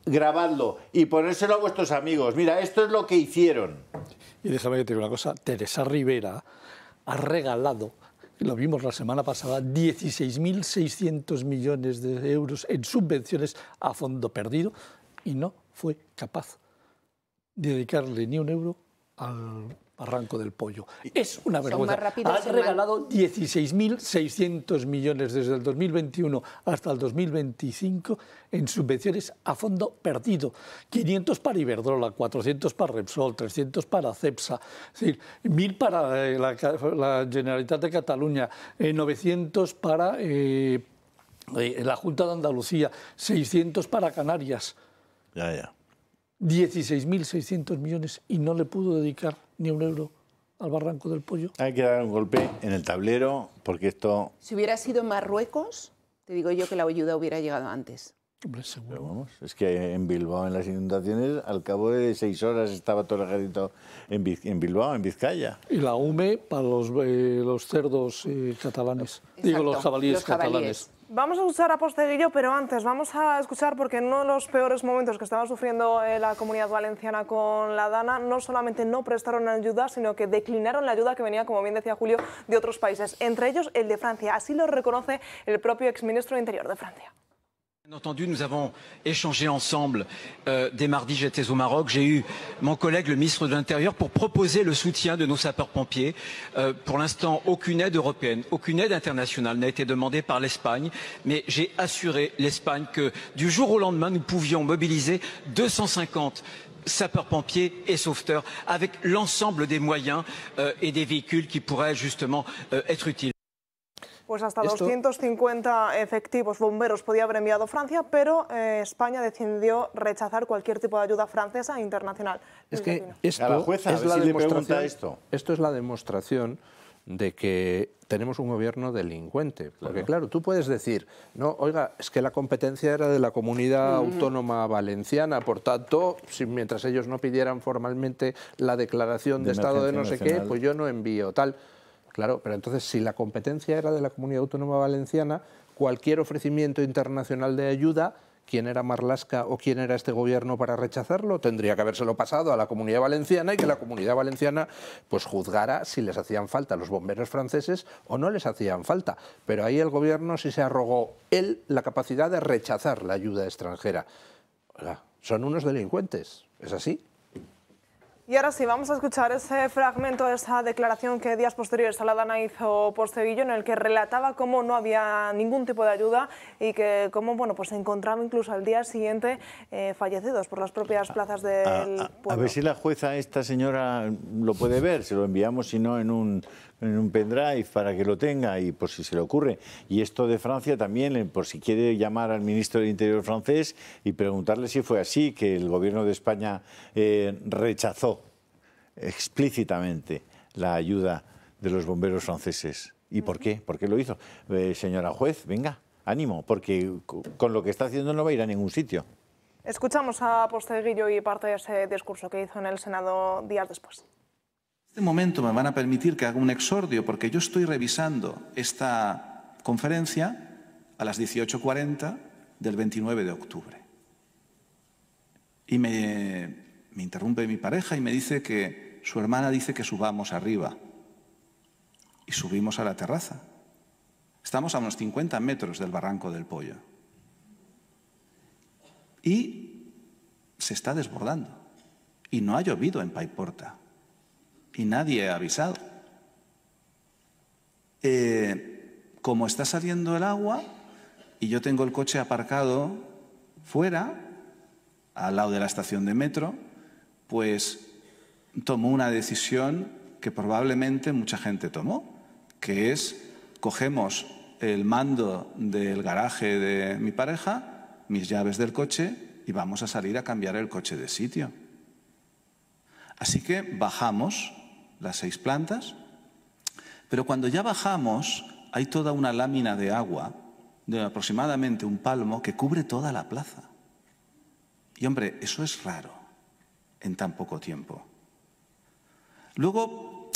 grabadlo y ponérselo a vuestros amigos. Mira, esto es lo que hicieron. Y déjame que te diga una cosa, Teresa Rivera ha regalado, lo vimos la semana pasada, 16.600 millones de euros en subvenciones a fondo perdido y no fue capaz dedicarle ni un euro al Barranco del Pollo. Es una vergüenza. Han regalado 16.600 millones desde el 2021 hasta el 2025 en subvenciones a fondo perdido. 500 para Iberdrola, 400 para Repsol, 300 para Cepsa, es decir, 1.000 para la Generalitat de Cataluña, 900 para la Junta de Andalucía, 600 para Canarias. Ya. 16.600 millones y no le pudo dedicar ni un euro al Barranco del Pollo. Hay que dar un golpe en el tablero porque esto... Si hubiera sido Marruecos, te digo yo que la ayuda hubiera llegado antes. Hombre, seguro. Pero vamos, es que en Bilbao, en las inundaciones, al cabo de 6 horas estaba todo el ejército en Bilbao, en Vizcaya. Y la UME para los cerdos catalanes. Exacto, Digo, los jabalíes los jabalíes. catalanes. Vamos a escuchar a Posteguillo, pero antes vamos a escuchar, porque en uno de los peores momentos que estaba sufriendo la Comunidad Valenciana con la Dana, no solamente no prestaron ayuda, sino que declinaron la ayuda que venía, como bien decía Julio, de otros países, entre ellos el de Francia. Así lo reconoce el propio exministro de Interior de Francia. Bien entendu, nous avons échangé ensemble. Dès mardi, j'étais au Maroc. J'ai eu mon collègue, le ministre de l'Intérieur, pour proposer le soutien de nos sapeurs-pompiers. Pour l'instant, aucune aide européenne, aucune aide internationale n'a été demandée par l'Espagne. Mais j'ai assuré l'Espagne que du jour au lendemain, nous pouvions mobiliser 250 sapeurs-pompiers et sauveteurs avec l'ensemble des moyens et des véhicules qui pourraient justement être utiles. Pues hasta 250 efectivos bomberos podía haber enviado Francia, pero España decidió rechazar cualquier tipo de ayuda francesa e internacional. Es que esto a la jueza, es la si le pregunta demostración, esto es la demostración de que tenemos un gobierno delincuente. Porque claro, tú puedes decir, no, oiga, es que la competencia era de la Comunidad Autónoma Valenciana, por tanto, mientras ellos no pidieran formalmente la declaración de estado de no sé qué, pues yo no envío tal. Claro, pero entonces si la competencia era de la Comunidad Autónoma Valenciana, cualquier ofrecimiento internacional de ayuda, ¿quién era Marlaska o quién era este gobierno para rechazarlo? Tendría que habérselo pasado a la Comunidad Valenciana y que la Comunidad Valenciana pues juzgara si les hacían falta los bomberos franceses o no les hacían falta. Pero ahí el gobierno sí se arrogó él la capacidad de rechazar la ayuda extranjera. Oiga, son unos delincuentes, ¿es así? Y ahora sí, vamos a escuchar ese fragmento de esa declaración que días posteriores a la Dana hizo Posteguillo, en el que relataba cómo no había ningún tipo de ayuda y que cómo pues se encontraba incluso al día siguiente fallecidos por las propias plazas del pueblo. A ver si la jueza, esta señora, lo puede ver, se lo enviamos, si no, en un pendrive para que lo tenga y por si se le ocurre. Y esto de Francia también, por si quiere llamar al ministro del Interior francés y preguntarle si fue así, que el gobierno de España rechazó explícitamente la ayuda de los bomberos franceses. ¿Y por qué? ¿Por qué lo hizo? Señora juez, venga, ánimo, porque con lo que está haciendo no va a ir a ningún sitio. Escuchamos a Posteguillo y parte de ese discurso que hizo en el Senado días después. En este momento me van a permitir que haga un exordio porque yo estoy revisando esta conferencia a las 18:40 del 29 de octubre. Y me interrumpe mi pareja y me dice que su hermana dice que subamos arriba. Y subimos a la terraza. Estamos a unos 50 metros del Barranco del Pollo. Y se está desbordando. Y no ha llovido en Paiporta. Y nadie ha avisado. Como está saliendo el agua y yo tengo el coche aparcado fuera, al lado de la estación de metro, pues tomó una decisión que probablemente mucha gente tomó, que es cogemos el mando del garaje de mi pareja, mis llaves del coche y vamos a salir a cambiar el coche de sitio. Así que bajamos las 6 plantas, pero cuando ya bajamos hay toda una lámina de agua de aproximadamente un palmo que cubre toda la plaza. Y hombre, eso es raro en tan poco tiempo. Luego,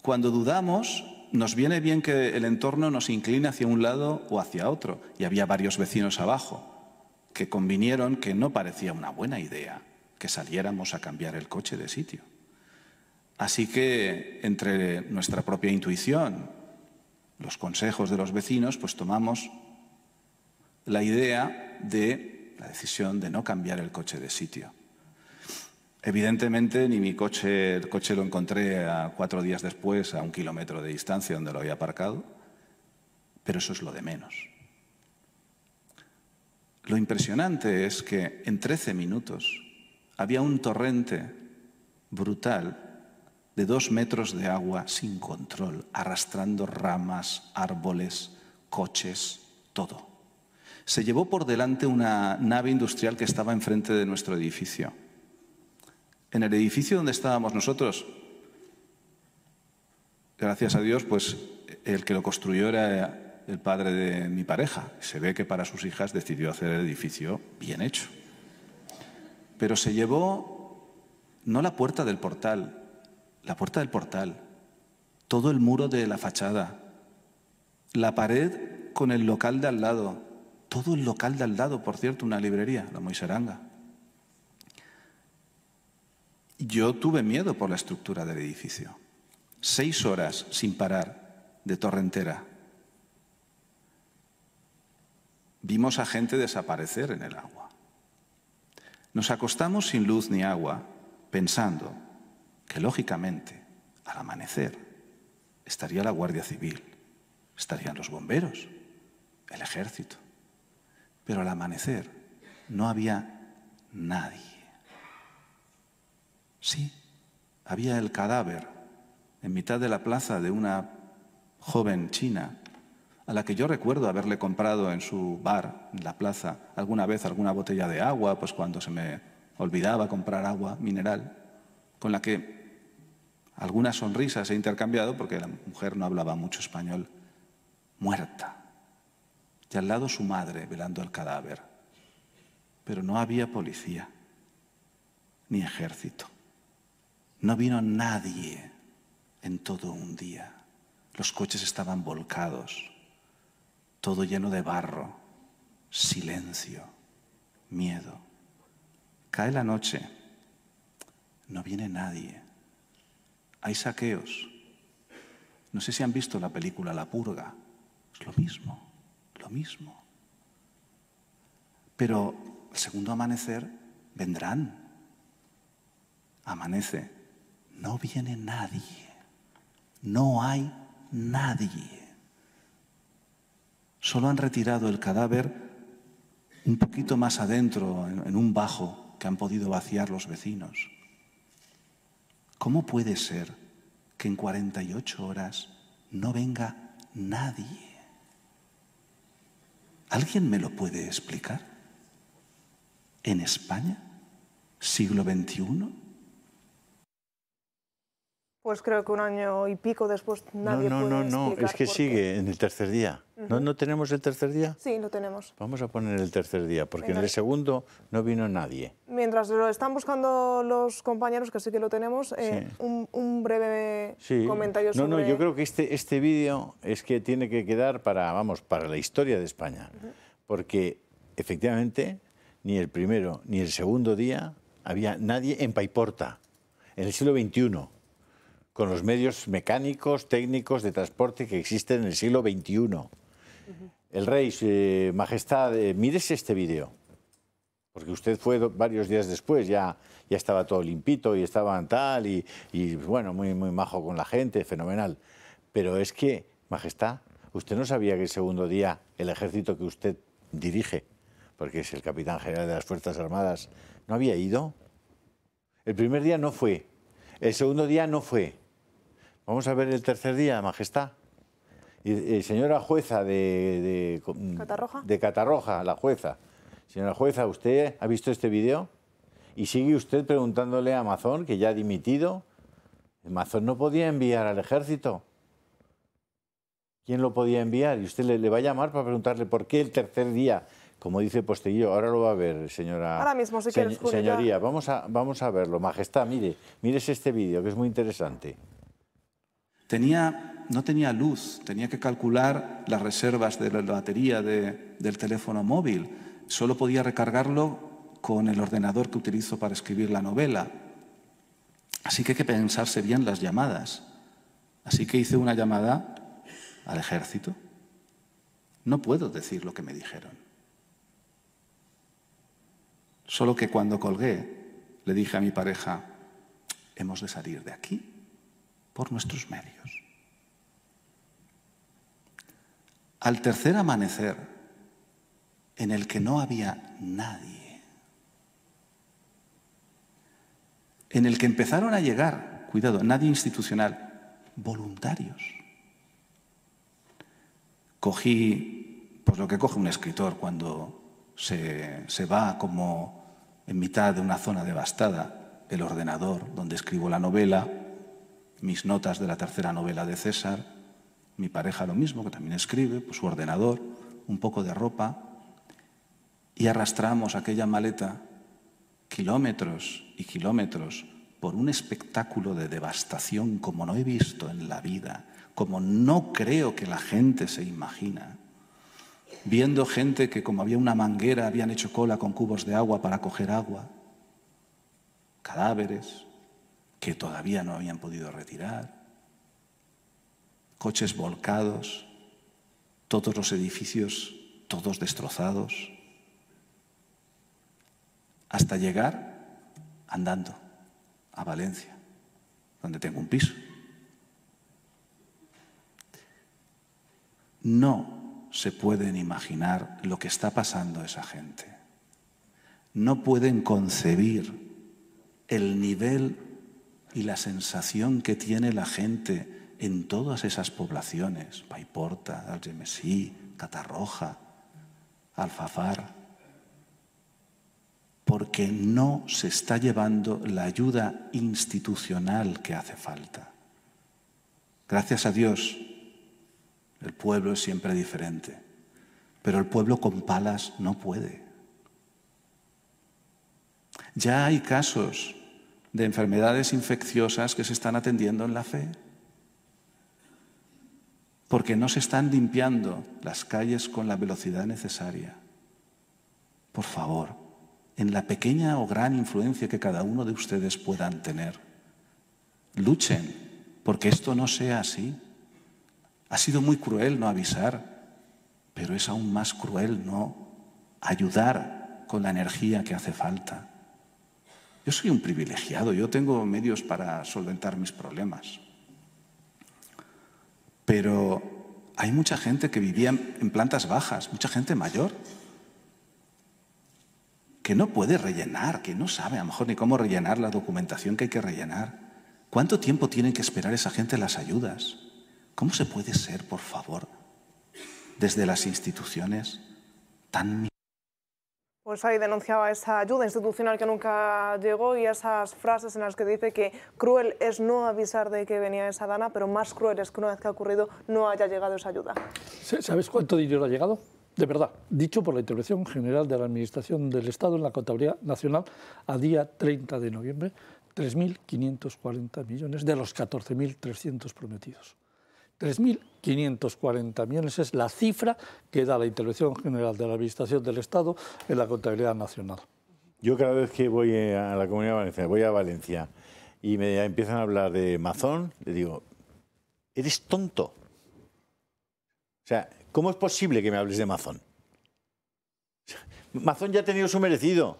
cuando dudamos, nos viene bien que el entorno nos incline hacia un lado o hacia otro. Y había varios vecinos abajo que convinieron que no parecía una buena idea que saliéramos a cambiar el coche de sitio. Así que, entre nuestra propia intuición, los consejos de los vecinos, pues tomamos la idea de la decisión de no cambiar el coche de sitio. Evidentemente, ni mi coche, el coche lo encontré 4 días después, a 1 kilómetro de distancia donde lo había aparcado, pero eso es lo de menos. Lo impresionante es que en 13 minutos había un torrente brutal de 2 metros de agua sin control, arrastrando ramas, árboles, coches, todo. Se llevó por delante una nave industrial que estaba enfrente de nuestro edificio. En el edificio donde estábamos nosotros, gracias a Dios, pues el que lo construyó era el padre de mi pareja. Se ve que para sus hijas decidió hacer el edificio bien hecho. Pero se llevó no la puerta del portal, todo el muro de la fachada, la pared con el local de al lado, todo el local de al lado, por cierto, una librería, la Moixeranga. Yo tuve miedo por la estructura del edificio. 6 horas sin parar de torrentera. Vimos a gente desaparecer en el agua. Nos acostamos sin luz ni agua, pensando que, lógicamente, al amanecer estaría la Guardia Civil, estarían los bomberos, el ejército. Pero al amanecer no había nadie. Sí, había el cadáver en mitad de la plaza de una joven china a la que yo recuerdo haberle comprado en su bar, en la plaza, alguna vez alguna botella de agua, pues cuando se me olvidaba comprar agua mineral, con la que algunas sonrisas he intercambiado porque la mujer no hablaba mucho español, muerta. Y al lado su madre velando el cadáver. Pero no había policía, ni ejército. No vino nadie en todo un día. Los coches estaban volcados, todo lleno de barro, silencio, miedo. Cae la noche, no viene nadie. Hay saqueos. No sé si han visto la película La Purga. Es lo mismo, lo mismo. Pero el segundo amanecer vendrán. Amanece. No viene nadie, no hay nadie. Solo han retirado el cadáver un poquito más adentro, en un bajo que han podido vaciar los vecinos. ¿Cómo puede ser que en 48 horas no venga nadie? ¿Alguien me lo puede explicar? ¿En España? ¿Siglo XXI? Pues creo que 1 año y pico después nadie puede explicar es que por sigue qué. en el tercer día. ¿No tenemos el tercer día? Sí, lo tenemos. Vamos a poner el tercer día, porque en el segundo no vino nadie. Mientras lo están buscando los compañeros, que sí que lo tenemos, un breve comentario sobre... No, yo creo que este vídeo es que tiene que quedar para la historia de España. Porque, efectivamente, ni el primero ni el segundo día había nadie en Paiporta, en el siglo XXI. Con los medios mecánicos, técnicos de transporte que existen en el siglo XXI. El rey, majestad, mírese este vídeo, porque usted fue varios días después, ya estaba todo limpito y estaban tal, y bueno, muy majo con la gente, fenomenal. Pero es que, majestad, usted no sabía que el segundo día el ejército que usted dirige, porque es el capitán general de las Fuerzas Armadas, no había ido. El primer día no fue, el segundo día no fue. Vamos a ver el tercer día, majestad. Y, señora jueza de Catarroja, la jueza. Señora jueza, ¿usted ha visto este vídeo? Y sigue usted preguntándole a Mazón, que ya ha dimitido. Mazón no podía enviar al ejército. ¿Quién lo podía enviar? Y usted le va a llamar para preguntarle por qué el tercer día, como dice Posteguillo. Ahora lo va a ver, señora. Ahora mismo, si quieres, Julio, señoría, vamos a verlo. Majestad, mírese este vídeo, que es muy interesante. No tenía luz, tenía que calcular las reservas de la batería del teléfono móvil. Solo podía recargarlo con el ordenador que utilizo para escribir la novela. Así que hay que pensarse bien las llamadas. Así que hice una llamada al ejército. No puedo decir lo que me dijeron. Solo que cuando colgué, le dije a mi pareja, hemos de salir de aquí por nuestros medios. Al tercer amanecer, en el que no había nadie, en el que empezaron a llegar, cuidado, nadie institucional, voluntarios. Cogí, pues lo que coge un escritor cuando se va como en mitad de una zona devastada, el ordenador donde escribo la novela, mis notas de la tercera novela de César, mi pareja lo mismo, que también escribe, pues su ordenador, un poco de ropa, y arrastramos aquella maleta kilómetros y kilómetros por un espectáculo de devastación como no he visto en la vida, como no creo que la gente se imagina, viendo gente que como había una manguera habían hecho cola con cubos de agua para coger agua, cadáveres que todavía no habían podido retirar, coches volcados, todos los edificios todos destrozados, hasta llegar andando a Valencia, donde tengo un piso. No se pueden imaginar lo que está pasando a esa gente. No pueden concebir el nivel y la sensación que tiene la gente en todas esas poblaciones, Paiporta, Algemesí, Catarroja, Alfafar, porque no se está llevando la ayuda institucional que hace falta. Gracias a Dios, el pueblo es siempre diferente, pero el pueblo con palas no puede. Ya hay casos de enfermedades infecciosas que se están atendiendo en la fe, porque no se están limpiando las calles con la velocidad necesaria. Por favor, en la pequeña o gran influencia que cada uno de ustedes puedan tener, luchen porque esto no sea así. Ha sido muy cruel no avisar, pero es aún más cruel no ayudar con la energía que hace falta. Yo soy un privilegiado, yo tengo medios para solventar mis problemas. Pero hay mucha gente que vivía en plantas bajas, mucha gente mayor, que no puede rellenar, que no sabe a lo mejor ni cómo rellenar la documentación que hay que rellenar. ¿Cuánto tiempo tienen que esperar esa gente las ayudas? ¿Cómo se puede ser, por favor, desde las instituciones tan... Pues ahí denunciaba esa ayuda institucional que nunca llegó y esas frases en las que dice que cruel es no avisar de que venía esa dana, pero más cruel es que una vez que ha ocurrido no haya llegado esa ayuda. ¿Sabes cuánto dinero ha llegado? De verdad, dicho por la Intervención General de la Administración del Estado en la Contabilidad Nacional a día 30 de noviembre, 3.540 millones de los 14.300 prometidos. 3.540 millones es la cifra que da la Intervención General de la Administración del Estado en la Contabilidad Nacional. Yo cada vez que voy a la Comunidad Valenciana, voy a Valencia y me empiezan a hablar de Mazón, le digo, eres tonto. O sea, ¿cómo es posible que me hables de Mazón? Mazón ya ha tenido su merecido.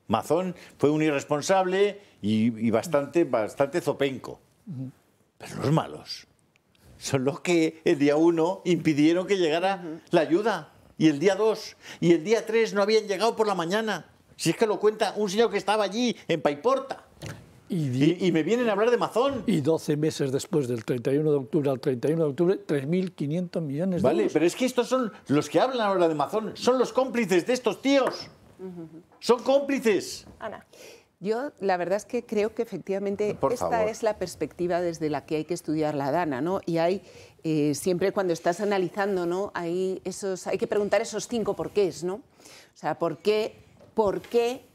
Mazón fue un irresponsable y bastante zopenco. Pero los malos son los que el día 1 impidieron que llegara la ayuda, y el día 2 y el día 3 no habían llegado por la mañana. Si es que lo cuenta un señor que estaba allí en Paiporta. Y me vienen a hablar de Mazón. Y 12 meses después, del 31 de octubre al 31 de octubre, 3.500 millones de euros. Vale, pero es que estos son los que hablan ahora de Mazón, son los cómplices de estos tíos. Son cómplices. Ana. Yo la verdad es que creo que efectivamente esta es la perspectiva desde la que hay que estudiar la dana, ¿no? Y hay siempre cuando estás analizando, ¿no? Hay que preguntar esos 5 porqués, ¿no? O sea, ¿por qué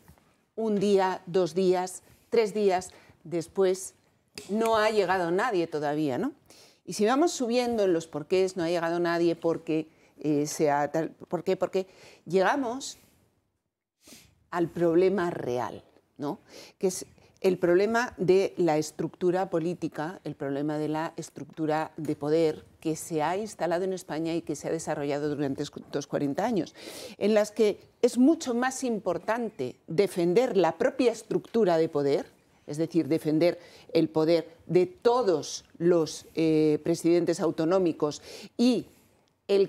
un día, 2 días, 3 días después no ha llegado nadie todavía, ¿no? Y si vamos subiendo en los porqués, no ha llegado nadie porque ¿por qué? Porque llegamos al problema real, ¿no? Que es el problema de la estructura política, el problema de la estructura de poder que se ha instalado en España y que se ha desarrollado durante estos 40 años, en las que es mucho más importante defender la propia estructura de poder, es decir, defender el poder de todos los presidentes autonómicos, y el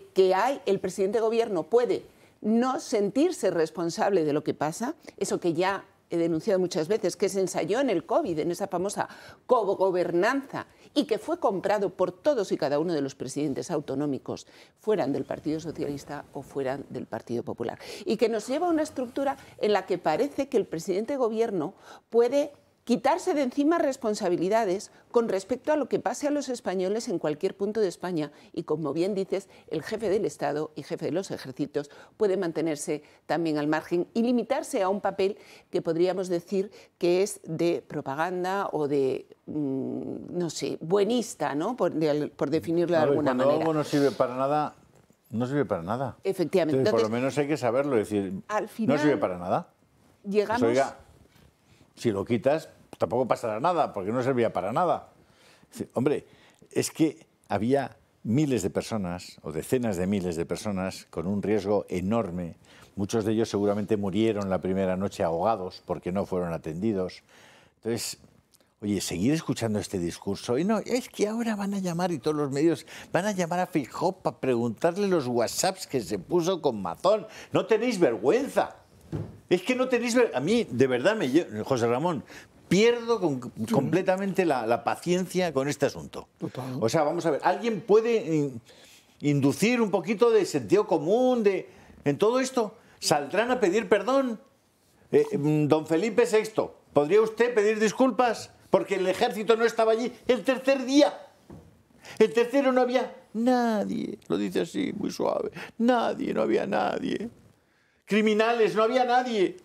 presidente de gobierno puede no sentirse responsable de lo que pasa, eso que ya he denunciado muchas veces, que se ensayó en el COVID, en esa famosa cogobernanza, y que fue comprado por todos y cada uno de los presidentes autonómicos, fueran del Partido Socialista o fueran del Partido Popular. Y que nos lleva a una estructura en la que parece que el presidente de gobierno puede quitarse de encima responsabilidades con respecto a lo que pase a los españoles en cualquier punto de España. Y como bien dices, el jefe del Estado y jefe de los ejércitos puede mantenerse también al margen y limitarse a un papel que podríamos decir que es de propaganda o de, no sé, buenista, ¿no? Por definirlo de alguna manera. Cuando algo no sirve para nada, no sirve para nada. Efectivamente. Entonces, por lo menos hay que saberlo, decir, al final, no sirve para nada. Llegamos... Pues, oiga, si lo quitas, tampoco pasará nada, porque no servía para nada. Hombre, es que había miles de personas, o decenas de miles de personas, con un riesgo enorme. Muchos de ellos seguramente murieron la primera noche ahogados porque no fueron atendidos. Entonces, oye, seguir escuchando este discurso, y no, es que ahora van a llamar, y todos los medios van a llamar a Feijóo para preguntarle los WhatsApps que se puso con Mazón. No tenéis vergüenza. Es que no tenéis vergüenza. A mí, de verdad, José Ramón, pierdo completamente la paciencia con este asunto. Total. O sea, vamos a ver, ¿alguien puede inducir un poquito de sentido común en todo esto? ¿Saldrán a pedir perdón? Don Felipe VI, ¿podría usted pedir disculpas? Porque el ejército no estaba allí el tercer día. El tercero no había nadie. Lo dice así, muy suave. Nadie, no había nadie. Criminales, no había nadie.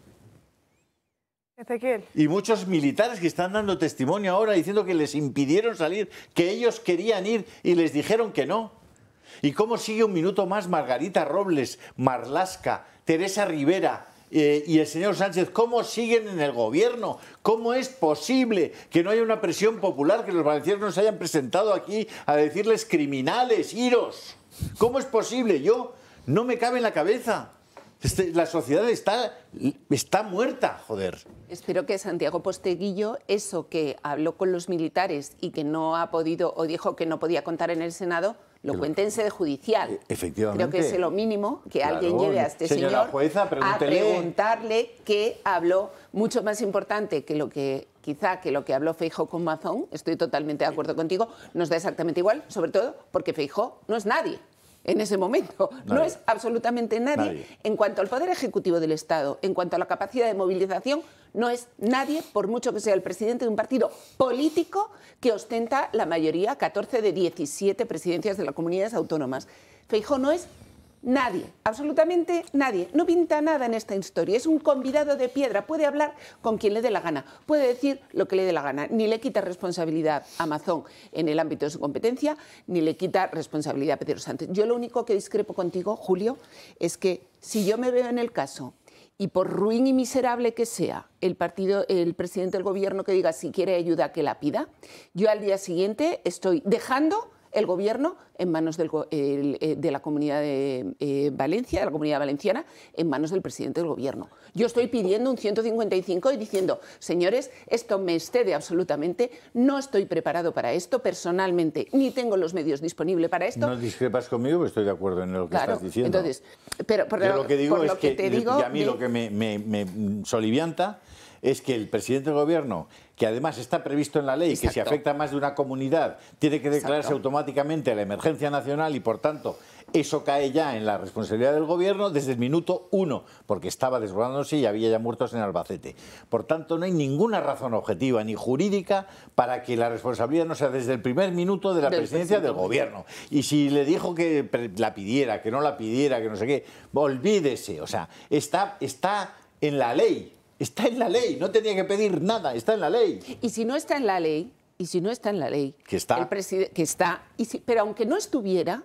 Ezequiel. Y muchos militares que están dando testimonio ahora diciendo que les impidieron salir, que ellos querían ir y les dijeron que no. ¿Y cómo sigue un minuto más Margarita Robles, Marlaska, Teresa Rivera y el señor Sánchez? ¿Cómo siguen en el gobierno? ¿Cómo es posible que no haya una presión popular, que los valencianos no se hayan presentado aquí a decirles criminales, iros? ¿Cómo es posible? Yo no me cabe en la cabeza. La sociedad está muerta, joder. Espero que Santiago Posteguillo, eso que habló con los militares y que no ha podido, o dijo que no podía contar en el Senado, lo cuente en sede judicial. Efectivamente. Creo que es lo mínimo que Claro, alguien lleve a este señora señor jueza, a preguntarle qué habló, mucho más importante que lo que lo que habló Feijóo con Mazón. Estoy totalmente de acuerdo contigo, nos da exactamente igual, sobre todo porque Feijóo no es nadie. En ese momento, no es absolutamente nadie. En cuanto al poder ejecutivo del Estado, en cuanto a la capacidad de movilización, no es nadie, por mucho que sea el presidente de un partido político que ostenta la mayoría, 14 de 17 presidencias de las comunidades autónomas. Feijóo no es nadie, absolutamente nadie. No pinta nada en esta historia. Es un convidado de piedra. Puede hablar con quien le dé la gana. Puede decir lo que le dé la gana. Ni le quita responsabilidad a Mazón en el ámbito de su competencia, ni le quita responsabilidad a Pedro Sánchez. Yo lo único que discrepo contigo, Julio, es que si yo me veo en el caso, y por ruin y miserable que sea el presidente del gobierno que diga si quiere ayuda que la pida, yo al día siguiente estoy dejando el gobierno en manos de la Comunidad de Valencia, de la Comunidad Valenciana, en manos del presidente del gobierno. Yo estoy pidiendo un 155 y diciendo, señores, esto me excede absolutamente, no estoy preparado para esto personalmente, ni tengo los medios disponibles para esto. No discrepas conmigo, pero estoy de acuerdo en lo que estás diciendo. Entonces, pero yo lo que digo es que y a mí lo que me solivianta es que el presidente del gobierno, que además está previsto en la ley, que si afecta a más de una comunidad, tiene que declararse automáticamente a la emergencia nacional y, por tanto, eso cae ya en la responsabilidad del gobierno desde el minuto 1, porque estaba desbordándose y había ya muertos en Albacete. Por tanto, no hay ninguna razón objetiva ni jurídica para que la responsabilidad no sea desde el primer minuto de la presidencia del gobierno. Y si le dijo que la pidiera, que no la pidiera, que no sé qué, olvídese. O sea, está en la ley. Está en la ley, no tenía que pedir nada, está en la ley. Y si no está en la ley, que está, pero aunque no estuviera,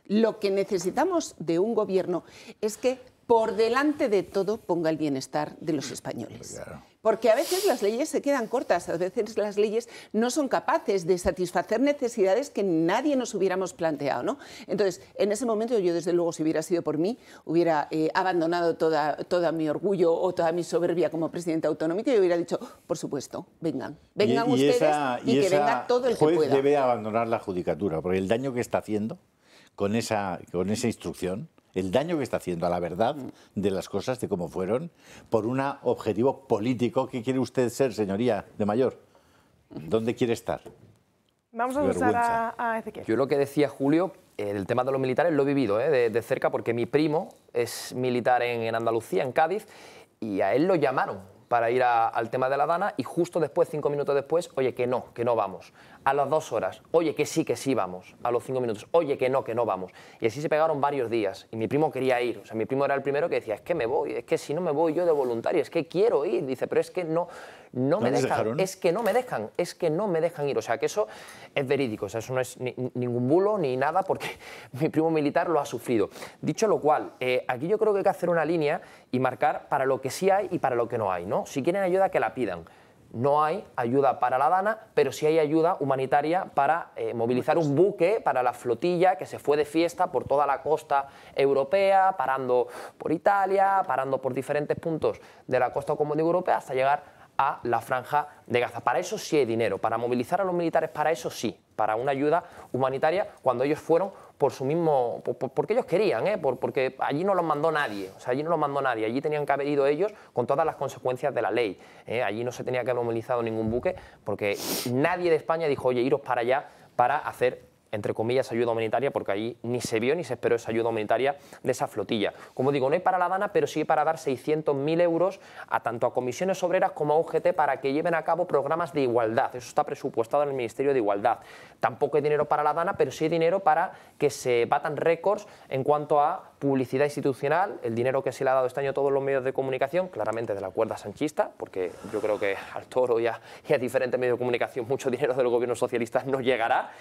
lo que necesitamos de un gobierno es que por delante de todo ponga el bienestar de los españoles. Claro. Porque a veces las leyes se quedan cortas, a veces las leyes no son capaces de satisfacer necesidades que nadie nos hubiéramos planteado, ¿no? Entonces, en ese momento yo, desde luego, si hubiera sido por mí, hubiera abandonado toda mi orgullo o toda mi soberbia como presidenta autonómica y hubiera dicho, por supuesto, vengan ustedes y que venga todo el que pueda. El juez debe abandonar la judicatura, porque el daño que está haciendo con esa instrucción, el daño que está haciendo a la verdad de las cosas, de cómo fueron, por un objetivo político. ¿Qué quiere usted ser, señoría de mayor? ¿Dónde quiere estar? Vamos a usar a Ezequiel. Yo lo que decía Julio, el tema de los militares lo he vivido de cerca, porque mi primo es militar en Andalucía, en Cádiz, y a él lo llamaron para ir al tema de la Dana, y justo después, 5 minutos después, oye, que no vamos. A las 2 horas, oye, que sí vamos. A los 5 minutos, oye, que no vamos. Y así se pegaron varios días, y mi primo quería ir. O sea, mi primo era el primero que decía, es que me voy, es que si no me voy yo de voluntario, es que quiero ir. Dice, pero es que no me dejan, es que no me dejan ir. O sea, que eso es verídico, o sea, eso no es ningún bulo ni nada, porque mi primo militar lo ha sufrido. Dicho lo cual, aquí yo creo que hay que hacer una línea y marcar para lo que sí hay y para lo que no hay, ¿no? Si quieren ayuda, que la pidan. No hay ayuda para la Dana, pero sí hay ayuda humanitaria para movilizar un buque para la flotilla que se fue de fiesta por toda la costa europea, parando por Italia, parando por diferentes puntos de la costa común europea hasta llegar a la Franja de Gaza. Para eso sí hay dinero, para movilizar a los militares, para eso sí, para una ayuda humanitaria cuando ellos fueron por su mismo, porque ellos querían, porque allí no los mandó nadie, o sea, allí no los mandó nadie, allí tenían que haber ido ellos con todas las consecuencias de la ley, allí no se tenía que haber movilizado ningún buque, porque nadie de España dijo, oye, iros para allá para hacer, entre comillas, ayuda humanitaria, porque allí ni se vio ni se esperó esa ayuda humanitaria de esa flotilla. Como digo, no hay para la Dana, pero sí para dar 600.000 euros tanto a comisiones obreras como a UGT para que lleven a cabo programas de igualdad. Eso está presupuestado en el Ministerio de Igualdad. Tampoco hay dinero para la Dana, pero sí hay dinero para que se batan récords en cuanto a publicidad institucional, el dinero que se le ha dado este año a todos los medios de comunicación, claramente de la cuerda sanchista, porque yo creo que al Toro y a diferentes medios de comunicación mucho dinero del gobierno socialista no llegará.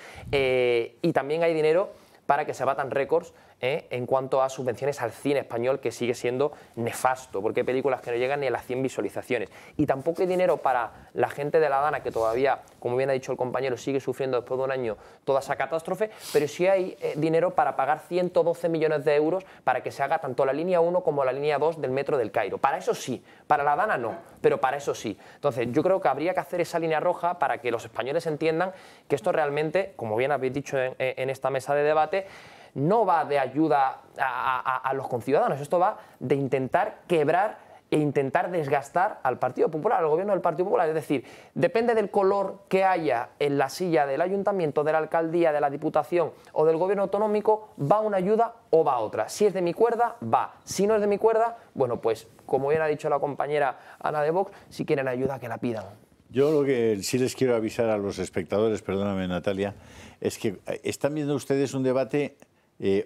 Y también hay dinero para que se batan récords en cuanto a subvenciones al cine español, que sigue siendo nefasto, porque hay películas que no llegan ni a las 100 visualizaciones. Y tampoco hay dinero para la gente de la Dana, que todavía, como bien ha dicho el compañero, sigue sufriendo después de un año toda esa catástrofe, pero sí hay dinero para pagar 112 millones de euros para que se haga tanto la línea 1 como la línea 2 del metro del Cairo. Para eso sí, para la Dana no, pero para eso sí. Entonces, yo creo que habría que hacer esa línea roja para que los españoles entiendan que esto realmente, como bien habéis dicho en esta mesa de debate, no va de ayuda a los conciudadanos, esto va de intentar quebrar e intentar desgastar al Partido Popular, al gobierno del Partido Popular. Es decir, depende del color que haya en la silla del ayuntamiento, de la alcaldía, de la diputación o del gobierno autonómico, va una ayuda o va otra. Si es de mi cuerda, va. Si no es de mi cuerda, bueno, pues como bien ha dicho la compañera Ana de Vox, si quieren ayuda, que la pidan. Yo lo que sí les quiero avisar a los espectadores, perdóname Natalia, es que están viendo ustedes un debate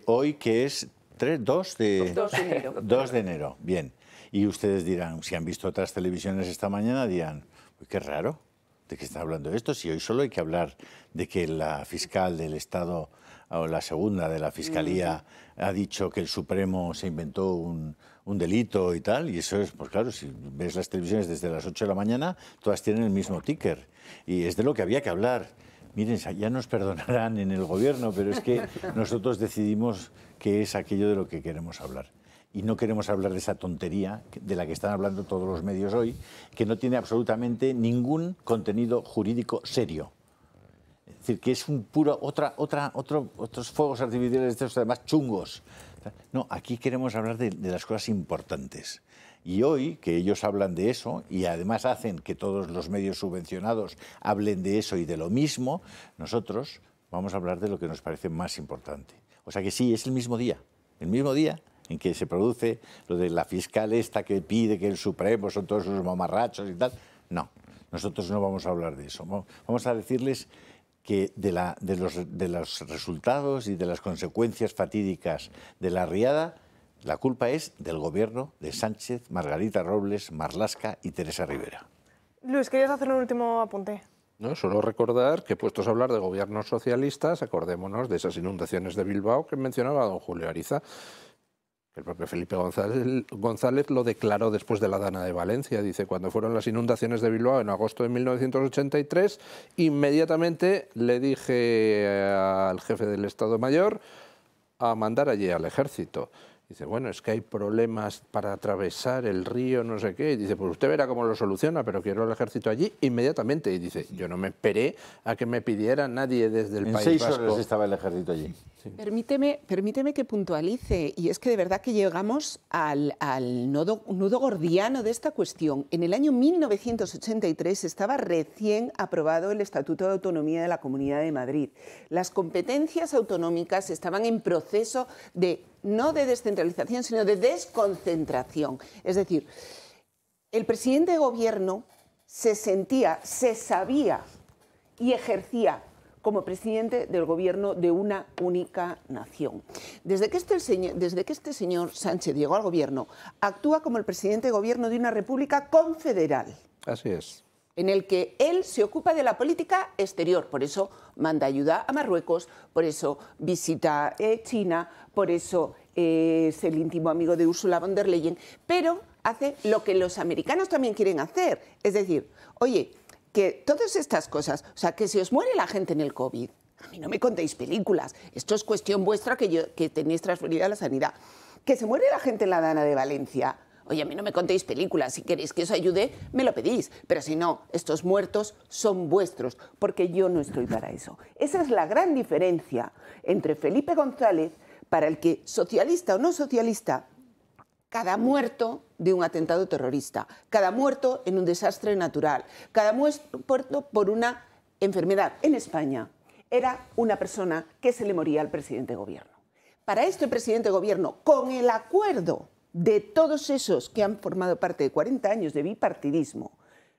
hoy que es 2 de enero. Bien. Y ustedes dirán, si han visto otras televisiones esta mañana, dirán, uy, qué raro, ¿de qué está hablando esto? Si hoy solo hay que hablar de que la fiscal del Estado, o la segunda de la Fiscalía, ha dicho que el Supremo se inventó un delito y tal, y eso es, pues claro, si ves las televisiones desde las 8 de la mañana, todas tienen el mismo ticker, y es de lo que había que hablar. Miren, ya nos perdonarán en el gobierno, pero es que nosotros decidimos qué es aquello de lo que queremos hablar. Y no queremos hablar de esa tontería de la que están hablando todos los medios hoy, que no tiene absolutamente ningún contenido jurídico serio. Es decir, que es un puro otros fuegos artificiales de estos, además chungos. No, aquí queremos hablar de las cosas importantes. Y hoy, que ellos hablan de eso, y además hacen que todos los medios subvencionados hablen de eso y de lo mismo, nosotros vamos a hablar de lo que nos parece más importante. O sea que sí, es el mismo día en que se produce lo de la fiscal esta que pide que el Supremo son todos unos mamarrachos y tal. No, nosotros no vamos a hablar de eso. Vamos a decirles que de los resultados y de las consecuencias fatídicas de la riada, la culpa es del gobierno de Sánchez, Margarita Robles, Marlaska y Teresa Rivera. Luis, ¿querías hacer un último apunte? No, solo recordar que, puestos a hablar de gobiernos socialistas, acordémonos de esas inundaciones de Bilbao que mencionaba don Julio Ariza. que el propio Felipe González lo declaró después de la Dana de Valencia. Dice, cuando fueron las inundaciones de Bilbao en agosto de 1983, inmediatamente le dije al jefe del Estado Mayor a mandar allí al ejército. Dice, bueno, es que hay problemas para atravesar el río, no sé qué. Y dice, pues usted verá cómo lo soluciona, pero quiero el ejército allí inmediatamente. Y dice, yo no me esperé a que me pidiera nadie desde el País Vasco. En 6 horas estaba el ejército allí. Sí. Permíteme que puntualice, y es que de verdad que llegamos al nudo gordiano de esta cuestión. En el año 1983 estaba recién aprobado el Estatuto de Autonomía de la Comunidad de Madrid. Las competencias autonómicas estaban en proceso de, no de descentralización, sino de desconcentración. Es decir, el presidente de gobierno se sentía, se sabía y ejercía como presidente del gobierno de una única nación. Desde que este señor Sánchez llegó al gobierno, actúa como el presidente de gobierno de una república confederal. Así es. En el que él se ocupa de la política exterior, por eso manda ayuda a Marruecos, por eso visita China, por eso es el íntimo amigo de Ursula von der Leyen, pero hace lo que los americanos también quieren hacer, es decir, oye, que todas estas cosas, o sea, que si os muere la gente en el COVID, a mí no me contéis películas, esto es cuestión vuestra que tenéis transferida a la sanidad. Que se muere la gente en la Dana de Valencia, oye, a mí no me contéis películas, si queréis que os ayude, me lo pedís, pero si no, estos muertos son vuestros, porque yo no estoy para eso. Esa es la gran diferencia entre Felipe González, para el que, socialista o no socialista, cada muerto de un atentado terrorista, cada muerto en un desastre natural, cada muerto por una enfermedad en España, era una persona que se le moría al presidente de gobierno. Para este presidente de gobierno, con el acuerdo de todos esos que han formado parte de 40 años de bipartidismo,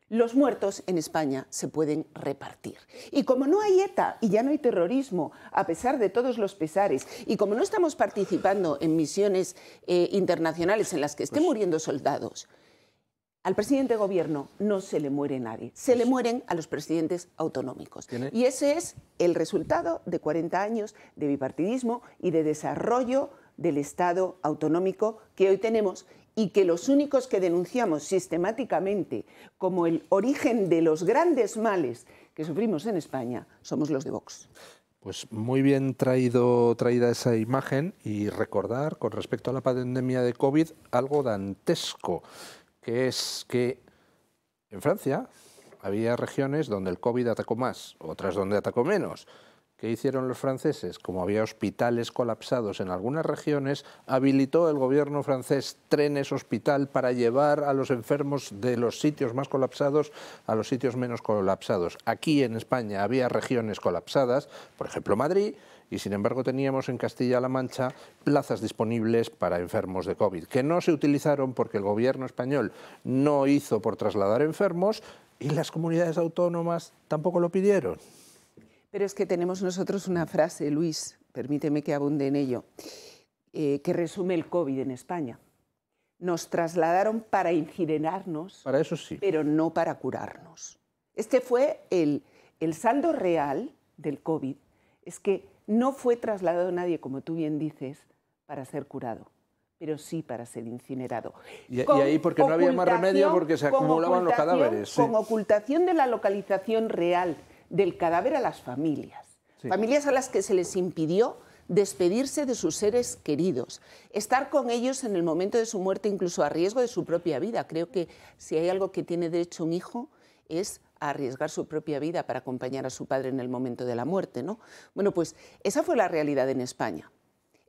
los muertos en España se pueden repartir. Y como no hay ETA y ya no hay terrorismo, a pesar de todos los pesares, y como no estamos participando en misiones internacionales en las que estén muriendo soldados, al presidente de gobierno no se le muere nadie, se le mueren a los presidentes autonómicos. Y ese es el resultado de 40 años de bipartidismo y de desarrollo del Estado autonómico que hoy tenemos, y que los únicos que denunciamos sistemáticamente como el origen de los grandes males que sufrimos en España somos los de Vox. Pues muy bien traída esa imagen, y recordar con respecto a la pandemia de COVID algo dantesco, que es que en Francia había regiones donde el COVID atacó más, otras donde atacó menos. ¿Qué hicieron los franceses? Como había hospitales colapsados en algunas regiones, habilitó el gobierno francés trenes hospital para llevar a los enfermos de los sitios más colapsados a los sitios menos colapsados. Aquí en España había regiones colapsadas, por ejemplo Madrid, y sin embargo teníamos en Castilla-La Mancha plazas disponibles para enfermos de COVID, que no se utilizaron porque el gobierno español no hizo por trasladar enfermos y las comunidades autónomas tampoco lo pidieron. Pero es que tenemos nosotros una frase, Luis, permíteme que abunde en ello, que resume el COVID en España. Nos trasladaron para incinerarnos, para eso sí, pero no para curarnos. Este fue el saldo real del COVID, es que no fue trasladado nadie, como tú bien dices, para ser curado, pero sí para ser incinerado. Y ahí porque no había más remedio, porque se acumulaban los cadáveres. Sí. Con ocultación de la localización real del cadáver a las familias. Sí. Familias a las que se les impidió despedirse de sus seres queridos, estar con ellos en el momento de su muerte, incluso a riesgo de su propia vida. Creo que si hay algo que tiene derecho un hijo es a arriesgar su propia vida para acompañar a su padre en el momento de la muerte, ¿no? Bueno, pues esa fue la realidad en España.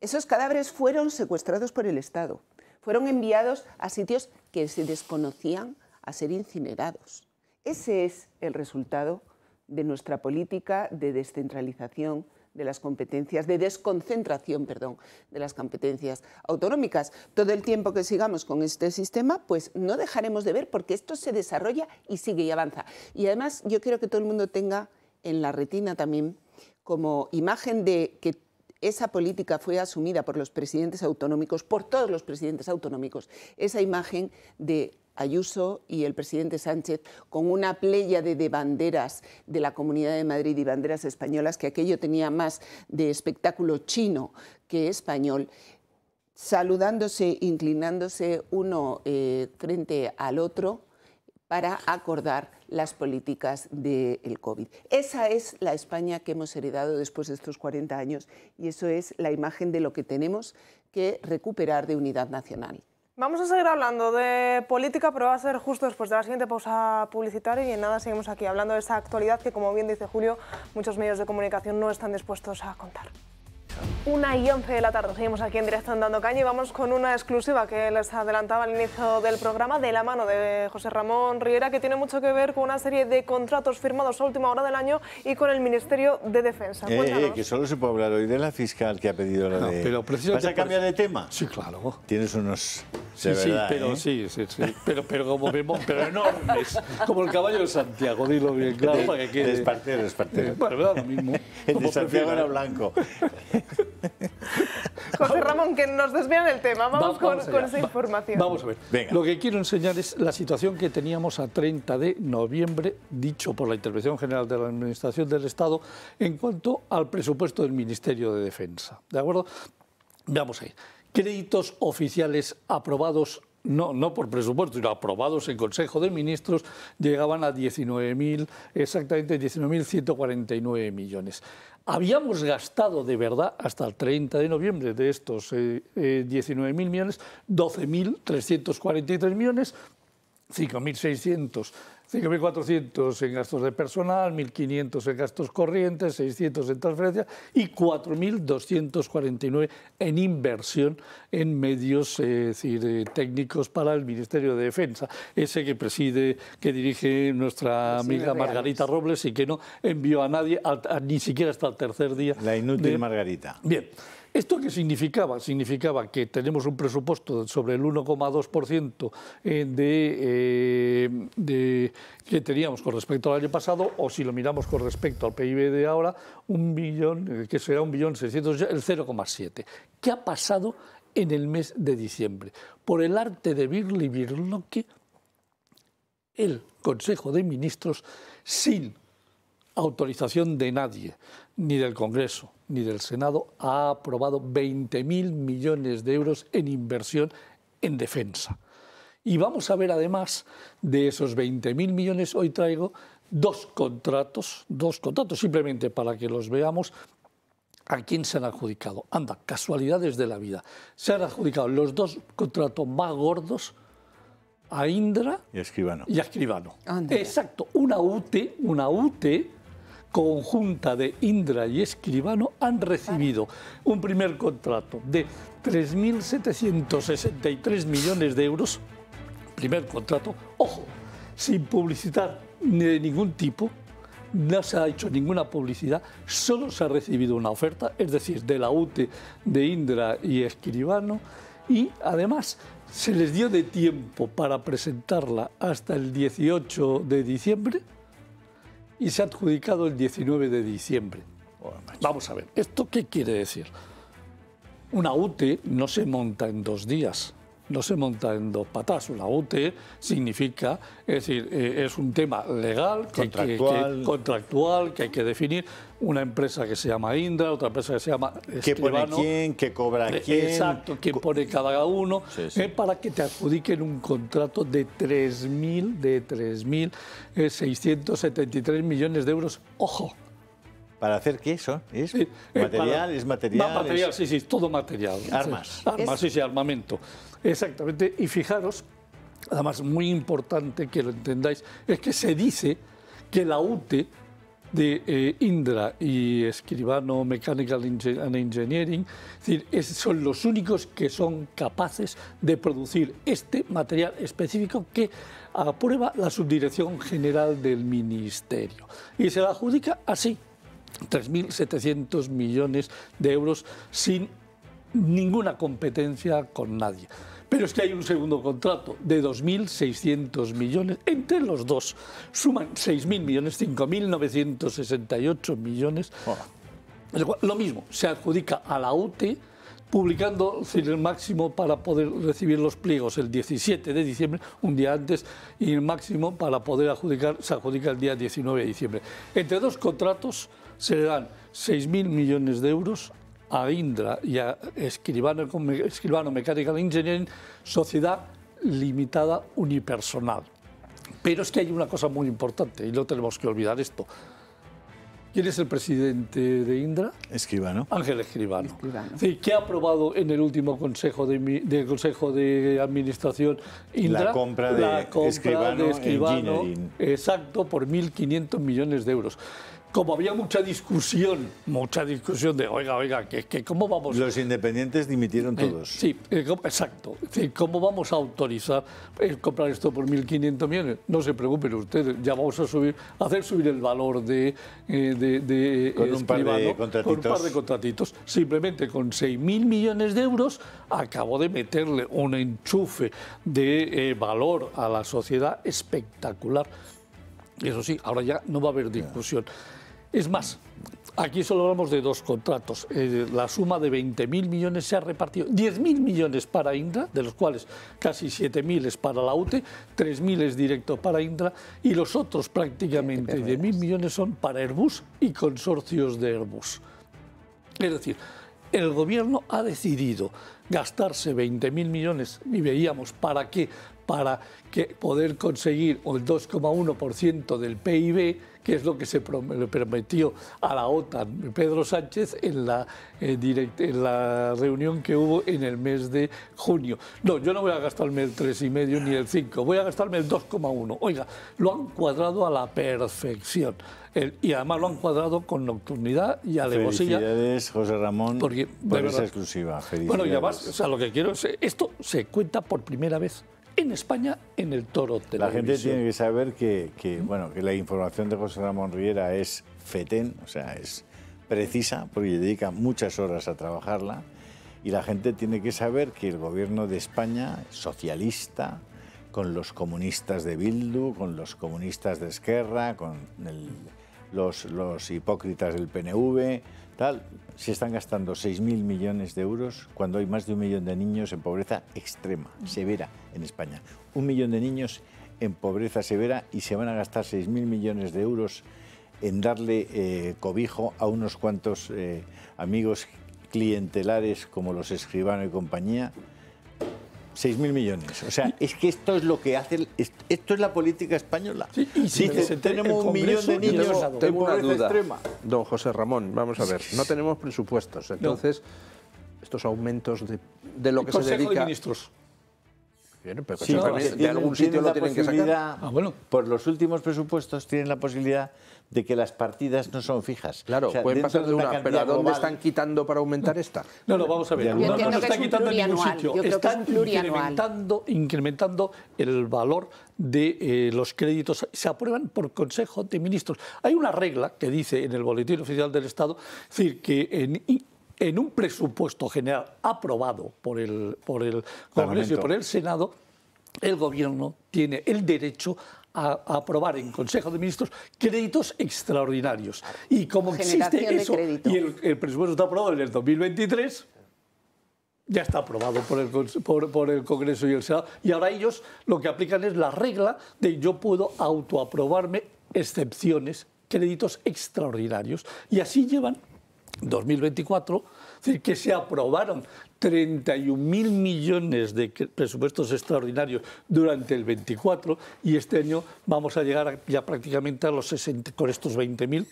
Esos cadáveres fueron secuestrados por el Estado, fueron enviados a sitios que se desconocían a ser incinerados. Ese es el resultado de nuestra política de descentralización de las competencias, de desconcentración, perdón, de las competencias autonómicas. Todo el tiempo que sigamos con este sistema, pues no dejaremos de ver, porque esto se desarrolla y sigue y avanza. Y además yo quiero que todo el mundo tenga en la retina también como imagen de que esa política fue asumida por los presidentes autonómicos, por todos los presidentes autonómicos, esa imagen de Ayuso y el presidente Sánchez con una pléyade de banderas de la Comunidad de Madrid y banderas españolas, que aquello tenía más de espectáculo chino que español, saludándose, inclinándose uno frente al otro para acordar las políticas del COVID. Esa es la España que hemos heredado después de estos 40 años y eso es la imagen de lo que tenemos que recuperar de unidad nacional. Vamos a seguir hablando de política, pero va a ser justo después de la siguiente pausa publicitaria y en nada seguimos aquí hablando de esa actualidad que, como bien dice Julio, muchos medios de comunicación no están dispuestos a contar. 1:11 de la tarde, seguimos aquí en directo en Dando Caña y vamos con una exclusiva que les adelantaba al inicio del programa de la mano de José Ramón Riera, que tiene mucho que ver con una serie de contratos firmados a última hora del año y con el Ministerio de Defensa. Que solo se puede hablar hoy de la fiscal que ha pedido la de... Pero ¿Vas a cambiar de tema? Sí, claro. Tienes unos... Sí, verdad, pero ¿eh? sí. Pero como vemos, pero enormes, como el caballo de Santiago, dilo bien claro para que quede. Espartero. Bueno, ¿verdad? Lo mismo. El de Santiago era blanco. José Ramón, que nos desvían el tema. Vamos con esa información. Vamos a ver. Venga. Lo que quiero enseñar es la situación que teníamos a 30 de noviembre, dicho por la Intervención General de la Administración del Estado, en cuanto al presupuesto del Ministerio de Defensa. ¿De acuerdo? Veamos ahí. Créditos oficiales aprobados, no por presupuesto, sino aprobados en Consejo de Ministros, llegaban a exactamente 19.149 millones. Habíamos gastado de verdad hasta el 30 de noviembre de estos 19.000 millones, 12.343 millones, 5.400 en gastos de personal, 1.500 en gastos corrientes, 600 en transferencias y 4.249 en inversión en medios técnicos para el Ministerio de Defensa, ese que dirige nuestra amiga Margarita Robles y que no envió a nadie, ni siquiera hasta el tercer día. La inútil Margarita. Bien. ¿Esto qué significaba? Significaba que tenemos un presupuesto sobre el 1,2% que teníamos con respecto al año pasado, o si lo miramos con respecto al PIB de ahora, que será 1.600.000, el 0,7%. ¿Qué ha pasado en el mes de diciembre? Por el arte de Birli Birloque, el Consejo de Ministros, sin autorización de nadie, ni del Congreso, ni del Senado, ha aprobado 20.000 millones de euros en inversión en defensa. Y vamos a ver, además de esos 20.000 millones, hoy traigo dos contratos simplemente para que los veamos. ¿A quién se han adjudicado? Anda, casualidades de la vida. Se han adjudicado los dos contratos más gordos a Indra y a Escribano. Exacto, una UTE conjunta de Indra y Escribano han recibido un primer contrato de 3.763 millones de euros, primer contrato, ojo, sin publicitar de ningún tipo, no se ha hecho ninguna publicidad, solo se ha recibido una oferta, es decir, de la UTE, de Indra y Escribano, y además se les dio de tiempo para presentarla hasta el 18 de diciembre, y se ha adjudicado el 19 de diciembre. Vamos a ver, ¿esto qué quiere decir? Una UTE no se monta en 2 días, no se monta en 2 patas. Una UTE significa, es decir, es un tema legal, contractual, que hay que definir. Una empresa que se llama Indra, otra empresa que se llama Escribano. ¿Qué pone quién? ¿Qué cobra quién? Exacto, quién pone cada uno, para que te adjudiquen un contrato de 3.673 millones de euros. ¡Ojo! ¿Para hacer qué eso? ¿Es material? Material, sí, todo material. Armas. Sí, armamento. Exactamente. Y fijaros, además muy importante que lo entendáis, es que se dice que la UTE de Indra y Escribano Mechanical and Engineering, es decir, son los únicos que son capaces de producir este material específico que aprueba la Subdirección General del Ministerio. Y se la adjudica así, 3.700 millones de euros sin ninguna competencia con nadie. Pero es que hay un segundo contrato de 2.600 millones. Entre los dos suman 6.000 millones, 5.968 millones. Lo mismo, se adjudica a la UTE, publicando el máximo para poder recibir los pliegos el 17 de diciembre, un día antes, y el máximo para poder adjudicar se adjudica el día 19 de diciembre. Entre dos contratos se le dan 6.000 millones de euros a Indra y a Escribano Mechanical Engineering sociedad limitada unipersonal. Pero es que hay una cosa muy importante y no tenemos que olvidar esto. ¿Quién es el presidente de Indra? Escribano. Ángel Escribano. Sí, ¿qué ha aprobado en el último consejo de administración Indra? La compra de Escribano Engineering. Exacto, por 1.500 millones de euros. Como había mucha discusión de, oiga, que ¿cómo vamos? Los independientes dimitieron todos. Sí, exacto. Sí, ¿cómo vamos a autorizar comprar esto por 1.500 millones? No se preocupen ustedes, ya vamos a hacer subir el valor de con un par de contratitos. Con un par de contratitos. Simplemente con 6.000 millones de euros acabó de meterle un enchufe de valor a la sociedad espectacular. Eso sí, ahora ya no va a haber discusión. Es más, aquí solo hablamos de 2 contratos. La suma de 20.000 millones se ha repartido. 10.000 millones para Indra, de los cuales casi 7.000 es para la UTE, 3.000 es directo para Indra y los otros prácticamente 10.000 millones son para Airbus y consorcios de Airbus. Es decir, el gobierno ha decidido gastarse 20.000 millones y veíamos para qué, para poder conseguir el 2,1% del PIB, que es lo que se le prometió a la OTAN Pedro Sánchez en la reunión que hubo en el mes de junio. No, yo no voy a gastarme el 3,5 ni el 5, voy a gastarme el 2,1. Oiga, lo han cuadrado a la perfección. Y además lo han cuadrado con nocturnidad y alevosía. Felicidades, José Ramón, por esa exclusiva. Felicidades. Bueno, y además, o sea, lo que quiero es, esto se cuenta por primera vez en España en el Toro Televisión. La gente tiene que saber que la información de José Ramón Riera es fetén, o sea, es precisa, porque dedica muchas horas a trabajarla, y la gente tiene que saber que el gobierno de España, socialista, con los comunistas de Bildu, con los comunistas de Esquerra, con los hipócritas del PNV, tal, se están gastando 6.000 millones de euros cuando hay más de 1 millón de niños en pobreza extrema, severa, en España. 1 millón de niños en pobreza severa y se van a gastar 6.000 millones de euros en darle cobijo a unos cuantos amigos clientelares como los Escribano y compañía. 6.000 millones. O sea, es que esto es lo que hace, esto es la política española. Sí, y si tenemos 1 millón de niños en pobreza extrema. Don José Ramón, vamos a ver, no tenemos presupuestos, entonces estos aumentos de lo que se dedica... Consejo de Ministros. Bien, pero sí, de algún sitio lo tienen que sacar. Por los últimos presupuestos tienen la posibilidad de que las partidas no son fijas. Claro, o sea, pueden pasar de una, pero ¿a dónde están quitando para aumentar esta? No, vamos a ver. No se está quitando en ningún sitio. Están incrementando el valor de los créditos. Se aprueban por Consejo de Ministros. Hay una regla que dice en el Boletín Oficial del Estado, es decir, que en un presupuesto general aprobado por el Congreso y por el Senado, el Gobierno tiene el derecho a aprobar en Consejo de Ministros créditos extraordinarios. Y como existe eso, y el presupuesto está aprobado en el 2023, ya está aprobado por el Congreso y el Senado. Y ahora ellos lo que aplican es la regla de yo puedo autoaprobarme excepciones, créditos extraordinarios. Y así llevan 2024, es decir, que se aprobaron 31.000 millones de presupuestos extraordinarios durante el 24 y este año vamos a llegar ya prácticamente a los 60, con estos 20.000,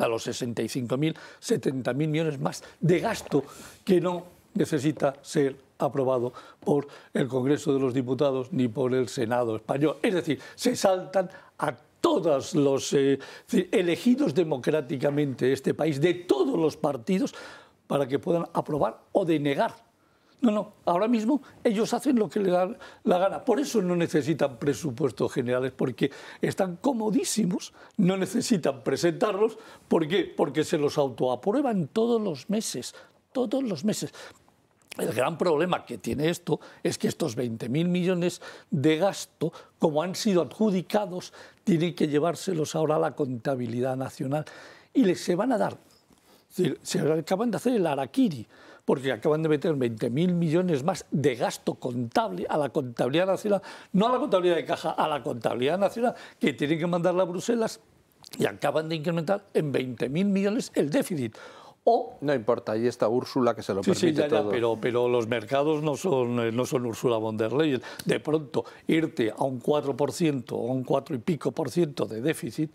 a los 65.000, 70.000 millones más de gasto que no necesita ser aprobado por el Congreso de los Diputados ni por el Senado español. Es decir, se saltan a todos los elegidos democráticamente de este país, de todos los partidos, para que puedan aprobar o denegar. No, ahora mismo ellos hacen lo que les da la gana. Por eso no necesitan presupuestos generales, porque están comodísimos, no necesitan presentarlos. ¿Por qué? Porque se los autoaprueban todos los meses, todos los meses. El gran problema que tiene esto es que estos 20.000 millones de gasto, como han sido adjudicados, tienen que llevárselos ahora a la contabilidad nacional y se van a dar, se acaban de hacer el harakiri, porque acaban de meter 20.000 millones más de gasto contable a la contabilidad nacional, no a la contabilidad de caja, a la contabilidad nacional, que tienen que mandarla a Bruselas, y acaban de incrementar en 20.000 millones el déficit. O, no importa, ahí está Úrsula que se lo permite todo. Pero los mercados no son Ursula von der Leyen. De pronto, irte a un 4% o a un 4 y pico % de déficit,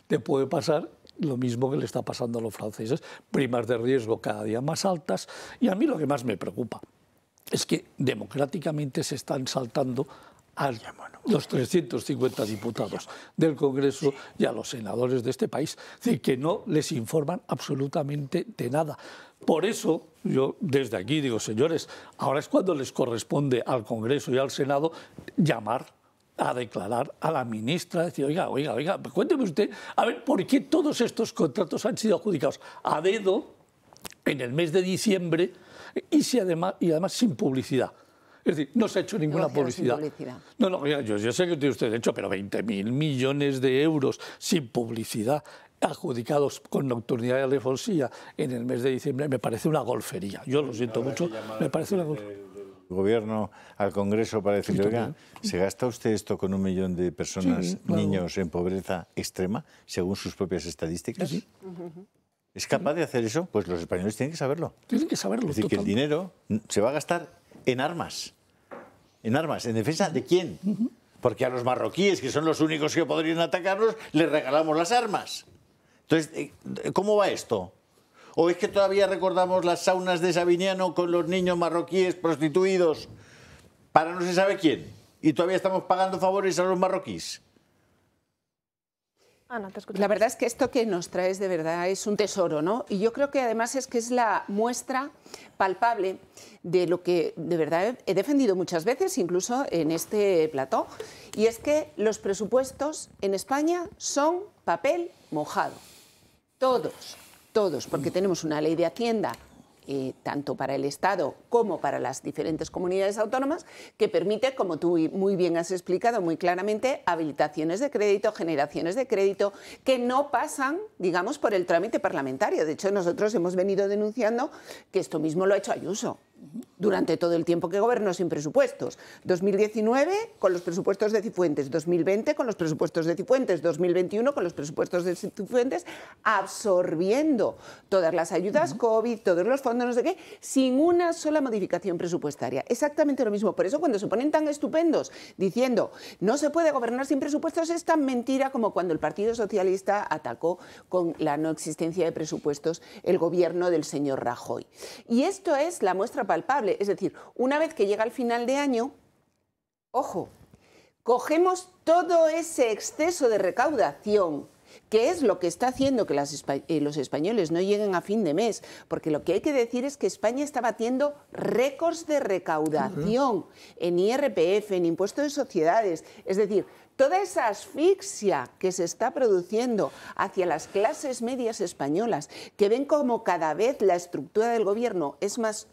te puede pasar lo mismo que le está pasando a los franceses. Primas de riesgo cada día más altas. Y a mí lo que más me preocupa es que democráticamente se están saltando a los 350 diputados del Congreso y a los senadores de este país, es decir, que no les informan absolutamente de nada. Por eso yo desde aquí digo, señores, ahora es cuando les corresponde al Congreso y al Senado llamar a declarar a la ministra, decir, oiga, cuénteme usted, a ver, ¿por qué todos estos contratos han sido adjudicados a dedo en el mes de diciembre y además sin publicidad? Es decir, no se ha hecho ninguna publicidad. No, yo sé que tiene usted hecho, pero 20.000 millones de euros sin publicidad adjudicados con nocturnidad y alevosía en el mes de diciembre me parece una golfería. Yo lo siento mucho, me parece una golfería. El gobierno al Congreso para decirle, oiga, ¿se gasta usted esto con 1 millón de personas, sí, claro, niños en pobreza extrema, según sus propias estadísticas? Sí. ¿Es capaz de hacer eso? Pues los españoles tienen que saberlo. Tienen que saberlo. Es decir, que el dinero se va a gastar en armas. ¿En armas? ¿En defensa de quién? Porque a los marroquíes, que son los únicos que podrían atacarnos, les regalamos las armas. Entonces, ¿cómo va esto? ¿O es que todavía recordamos las saunas de Sabiniano con los niños marroquíes prostituidos para no se sabe quién? Y todavía estamos pagando favores a los marroquíes. Ana, te escuchamos. La verdad es que esto que nos traes de verdad es un tesoro, ¿no? Y yo creo que además es que es la muestra palpable de lo que de verdad he defendido muchas veces, incluso en este plató, y es que los presupuestos en España son papel mojado. Todos, porque tenemos una ley de Hacienda, tanto para el Estado como para las diferentes comunidades autónomas, que permite, como tú muy bien has explicado muy claramente, habilitaciones de crédito, generaciones de crédito, que no pasan, digamos, por el trámite parlamentario. De hecho, nosotros hemos venido denunciando que esto mismo lo ha hecho Ayuso durante todo el tiempo que gobernó sin presupuestos. 2019 con los presupuestos de Cifuentes, 2020 con los presupuestos de Cifuentes, 2021 con los presupuestos de Cifuentes, absorbiendo todas las ayudas COVID, todos los fondos, no sé qué, sin una sola modificación presupuestaria. Exactamente lo mismo. Por eso cuando se ponen tan estupendos diciendo no se puede gobernar sin presupuestos, es tan mentira como cuando el Partido Socialista atacó con la no existencia de presupuestos el gobierno del señor Rajoy. Y esto es la muestra palpable, es decir, una vez que llega el final de año, ojo, cogemos todo ese exceso de recaudación, que es lo que está haciendo que los españoles no lleguen a fin de mes, porque lo que hay que decir es que España está batiendo récords de recaudación en IRPF, en impuesto de sociedades, es decir, toda esa asfixia que se está produciendo hacia las clases medias españolas, que ven como cada vez la estructura del gobierno es más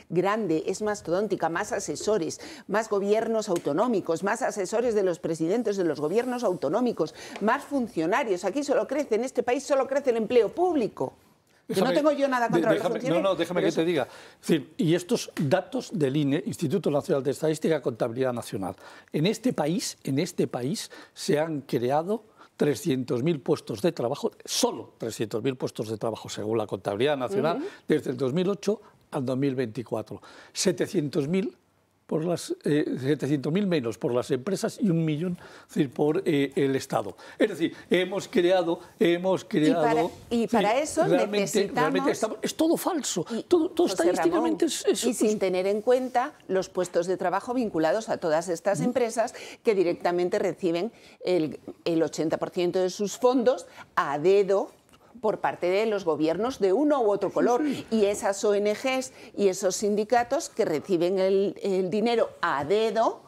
grande, es mastodóntica, más asesores, más gobiernos autonómicos, más asesores de los presidentes de los gobiernos autonómicos, más funcionarios. Aquí solo crece, en este país solo crece el empleo público. No tengo yo nada contra los funcionarios. Déjame que te diga. Es decir, y estos datos del INE, Instituto Nacional de Estadística y Contabilidad Nacional, en este país se han creado 300.000 puestos de trabajo, solo 300.000 puestos de trabajo, según la Contabilidad Nacional, desde el 2008 al 2024. 700.000 menos por las empresas y 1 millón por el Estado. Es decir, hemos creado... Y para eso necesitamos... Es todo falso, todo estadísticamente y sin tener en cuenta los puestos de trabajo vinculados a todas estas empresas que directamente reciben el 80% de sus fondos a dedo por parte de los gobiernos de uno u otro color, y esas ONGs y esos sindicatos que reciben el dinero a dedo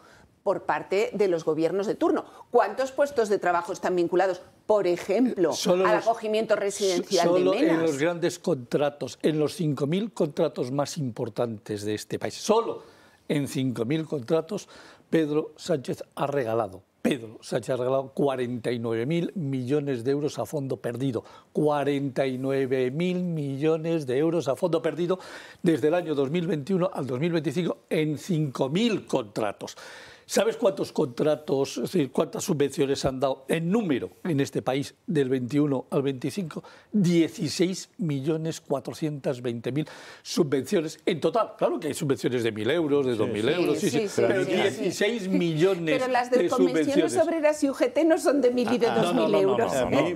por parte de los gobiernos de turno. ¿Cuántos puestos de trabajo están vinculados, por ejemplo, al acogimiento residencial de Menas? En los grandes contratos, en los 5.000 contratos más importantes de este país, solo en 5.000 contratos, Pedro Sánchez ha regalado 49.000 millones de euros a fondo perdido. 49.000 millones de euros a fondo perdido desde el año 2021 al 2025 en 5.000 contratos. ¿Sabes cuántos contratos, es decir, cuántas subvenciones han dado en número en este país del 21 al 25? 16.420.000 subvenciones en total. Claro que hay subvenciones de 1.000 euros, de 2.000 euros, pero 16 millones pero las de comisiones obreras y UGT no son de 1.000 y de 2.000 euros. A mí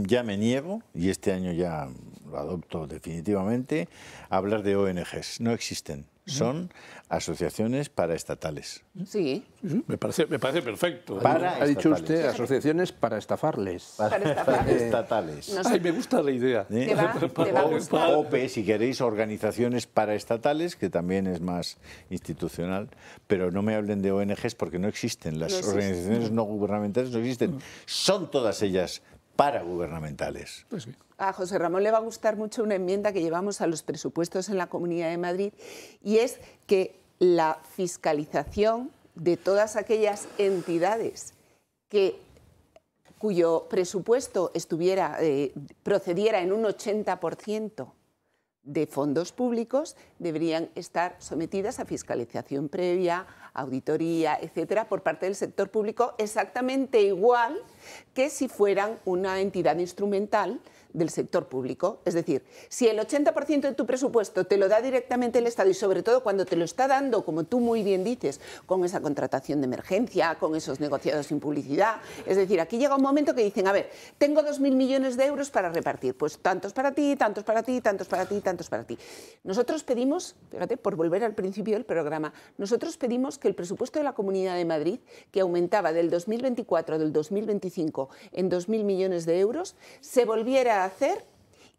ya me niego, y este año ya lo adopto definitivamente, a hablar de ONGs. No existen. Son asociaciones paraestatales. Sí. Me parece perfecto. Ha dicho usted asociaciones para estafarles. Paraestatales. Ay, me gusta la idea. Te va a gustar. OPE, si queréis, organizaciones paraestatales, que también es más institucional, pero no me hablen de ONGs porque no existen. Las organizaciones no gubernamentales no existen. Son todas ellas paragubernamentales. Pues sí. A José Ramón le va a gustar mucho una enmienda que llevamos a los presupuestos en la Comunidad de Madrid, y es que la fiscalización de todas aquellas entidades cuyo presupuesto procediera en un 80% de fondos públicos deberían estar sometidas a fiscalización previa, auditoría, etcétera, por parte del sector público, exactamente igual que si fueran una entidad instrumental del sector público. Es decir, si el 80% de tu presupuesto te lo da directamente el Estado, y sobre todo cuando te lo está dando, como tú muy bien dices, con esa contratación de emergencia, con esos negociados sin publicidad, es decir, aquí llega un momento que dicen, a ver, tengo 2.000 millones de euros para repartir, pues tantos para ti, tantos para ti, tantos para ti, tantos para ti. Nosotros pedimos, fíjate, por volver al principio del programa, nosotros pedimos que el presupuesto de la Comunidad de Madrid, que aumentaba del 2024 del 2025 en 2.000 millones de euros, se volviera a hacer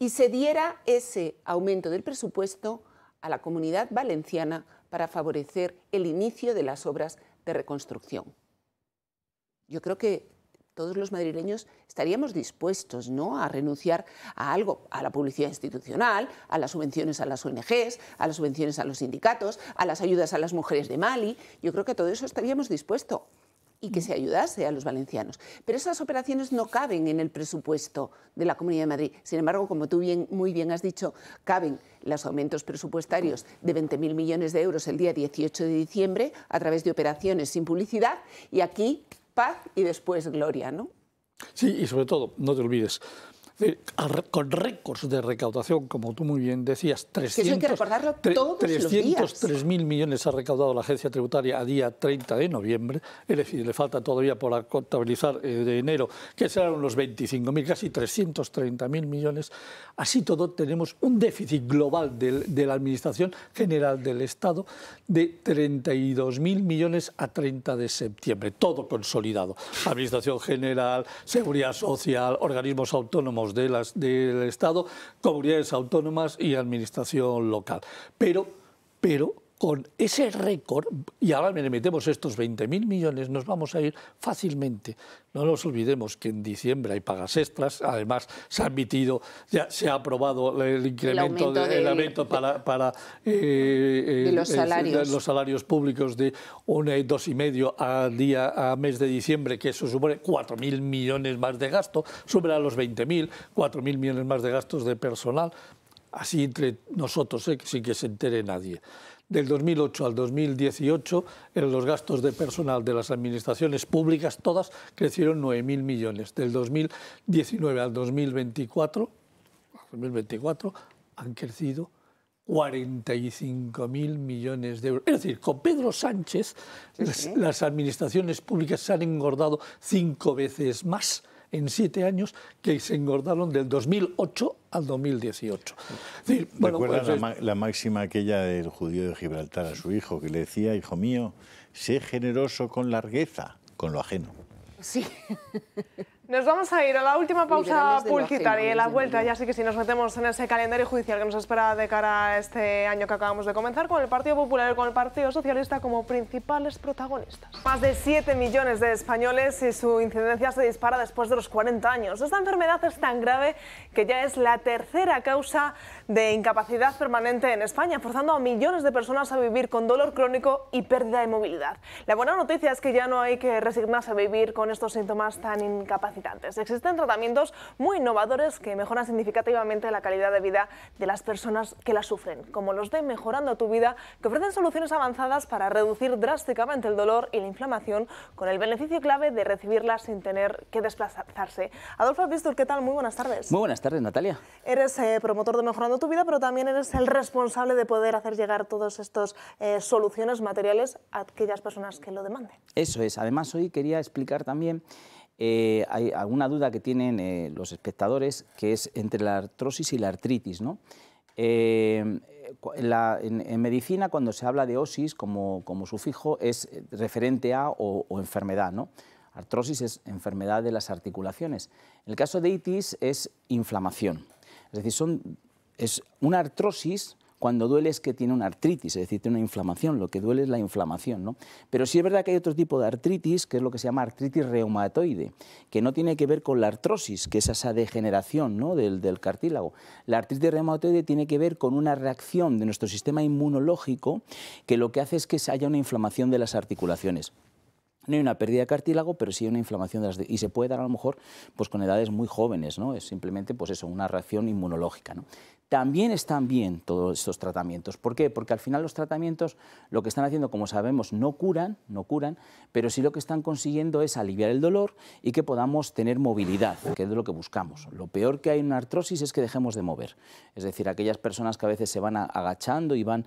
y se diera ese aumento del presupuesto a la Comunidad Valenciana para favorecer el inicio de las obras de reconstrucción. Yo creo que todos los madrileños estaríamos dispuestos, ¿no?, a renunciar a algo, a la publicidad institucional, a las subvenciones a las ONGs, a las subvenciones a los sindicatos, a las ayudas a las mujeres de Mali. Yo creo que a todo eso estaríamos dispuestos, y que se ayudase a los valencianos. Pero esas operaciones no caben en el presupuesto de la Comunidad de Madrid. Sin embargo, como tú muy bien has dicho, caben los aumentos presupuestarios de 20.000 millones de euros el día 18 de diciembre a través de operaciones sin publicidad, y aquí paz y después gloria, ¿no? Sí, y sobre todo, no te olvides, con récords de recaudación, como tú muy bien decías, 303.000 millones ha recaudado la Agencia Tributaria a día 30 de noviembre, es decir, le falta todavía por contabilizar de enero, que serán unos 25.000, casi 330.000 millones. Así todo, tenemos un déficit global de la Administración General del Estado de 32.000 millones a 30 de septiembre, todo consolidado. Administración General, Seguridad Social, organismos autónomos del Estado, comunidades autónomas y administración local. Pero con ese récord, y ahora le metemos estos 20.000 millones, nos vamos a ir fácilmente. No nos olvidemos que en diciembre hay pagas extras, además se ha admitido, ya se ha aprobado el incremento del aumento para los salarios públicos de 2,5 a mes de diciembre, que eso supone 4.000 millones más de gasto, sobre a los 20.000, 4.000 millones más de gastos de personal, así entre nosotros, sin que se entere nadie. Del 2008 al 2018, los gastos de personal de las administraciones públicas, todas, crecieron 9.000 millones. Del 2019 al 2024 han crecido 45.000 millones de euros. Es decir, con Pedro Sánchez, las administraciones públicas se han engordado 5 veces más en 7 años que se engordaron del 2008 al 2018. Es decir, ¿Recuerdas la máxima aquella del judío de Gibraltar a su hijo, que le decía, hijo mío, sé generoso con largueza, con lo ajeno? Sí. Nos vamos a ir a la última pausa publicitaria y la vuelta, ya sí que sí nos metemos en ese calendario judicial que nos espera de cara a este año que acabamos de comenzar, con el Partido Popular y con el Partido Socialista como principales protagonistas. Más de 7 millones de españoles y su incidencia se dispara después de los 40 años. Esta enfermedad es tan grave que ya es la tercera causa de incapacidad permanente en España, forzando a millones de personas a vivir con dolor crónico y pérdida de movilidad. La buena noticia es que ya no hay que resignarse a vivir con estos síntomas tan incapacitantes. Existen tratamientos muy innovadores que mejoran significativamente la calidad de vida de las personas que la sufren, como los de Mejorando tu Vida, que ofrecen soluciones avanzadas para reducir drásticamente el dolor y la inflamación, con el beneficio clave de recibirla sin tener que desplazarse. Adolfo Apístol, ¿qué tal? Muy buenas tardes. Muy buenas tardes, Natalia. Eres promotor de Mejorando tu Vida, pero también eres el responsable de poder hacer llegar todas estas soluciones materiales a aquellas personas que lo demanden. Eso es. Además, hoy quería explicar también, hay alguna duda que tienen los espectadores, que es entre la artrosis y la artritis, ¿no? En medicina, cuando se habla de osis como sufijo, es referente a o enfermedad, ¿no? Artrosis es enfermedad de las articulaciones. En el caso de itis es inflamación. Es decir, es una artrosis. Cuando duele es que tiene una artritis, es decir, tiene una inflamación, lo que duele es la inflamación, ¿no? Pero sí es verdad que hay otro tipo de artritis, que es lo que se llama artritis reumatoide, que no tiene que ver con la artrosis, que es esa degeneración, ¿no?, del cartílago. La artritis reumatoide tiene que ver con una reacción de nuestro sistema inmunológico que lo que hace es que haya una inflamación de las articulaciones. No hay una pérdida de cartílago, pero sí hay una inflamación y se puede dar a lo mejor pues con edades muy jóvenes, ¿no? Es simplemente pues eso, una reacción inmunológica, ¿no? También están bien todos estos tratamientos. ¿Por qué? Porque al final los tratamientos lo que están haciendo, como sabemos, no curan, pero sí lo que están consiguiendo es aliviar el dolor y que podamos tener movilidad, que es de lo que buscamos. Lo peor que hay en una artrosis es que dejemos de mover. Es decir, aquellas personas que a veces se van agachando y van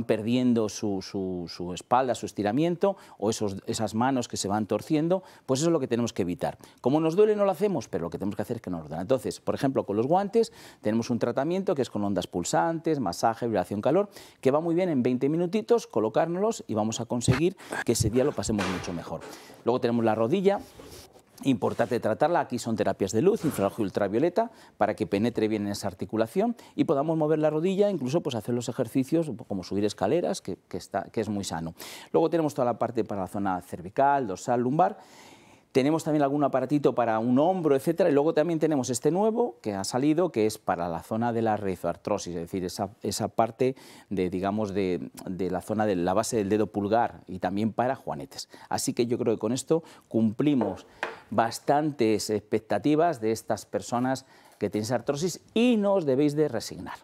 perdiendo su espalda, su estiramiento, o esas manos que se van torciendo, pues eso es lo que tenemos que evitar. Como nos duele no lo hacemos, pero lo que tenemos que hacer es que no nos duele. Entonces, por ejemplo, con los guantes tenemos un tratamiento que es con ondas pulsantes, masaje, vibración, calor, que va muy bien en 20 minutitos, colocárnoslos y vamos a conseguir que ese día lo pasemos mucho mejor. Luego tenemos la rodilla. Importante tratarla, aquí son terapias de luz, infrarrojo y ultravioleta, para que penetre bien en esa articulación y podamos mover la rodilla, incluso pues hacer los ejercicios como subir escaleras, que es muy sano. Luego tenemos toda la parte para la zona cervical, dorsal, lumbar. Tenemos también algún aparatito para un hombro, etcétera, y luego también tenemos este nuevo que ha salido, que es para la zona de la rizoartrosis, es decir, esa parte de la zona de la base del dedo pulgar, y también para juanetes. Así que yo creo que con esto cumplimos bastantes expectativas de estas personas que tienen esa artrosis y no os debéis de resignar.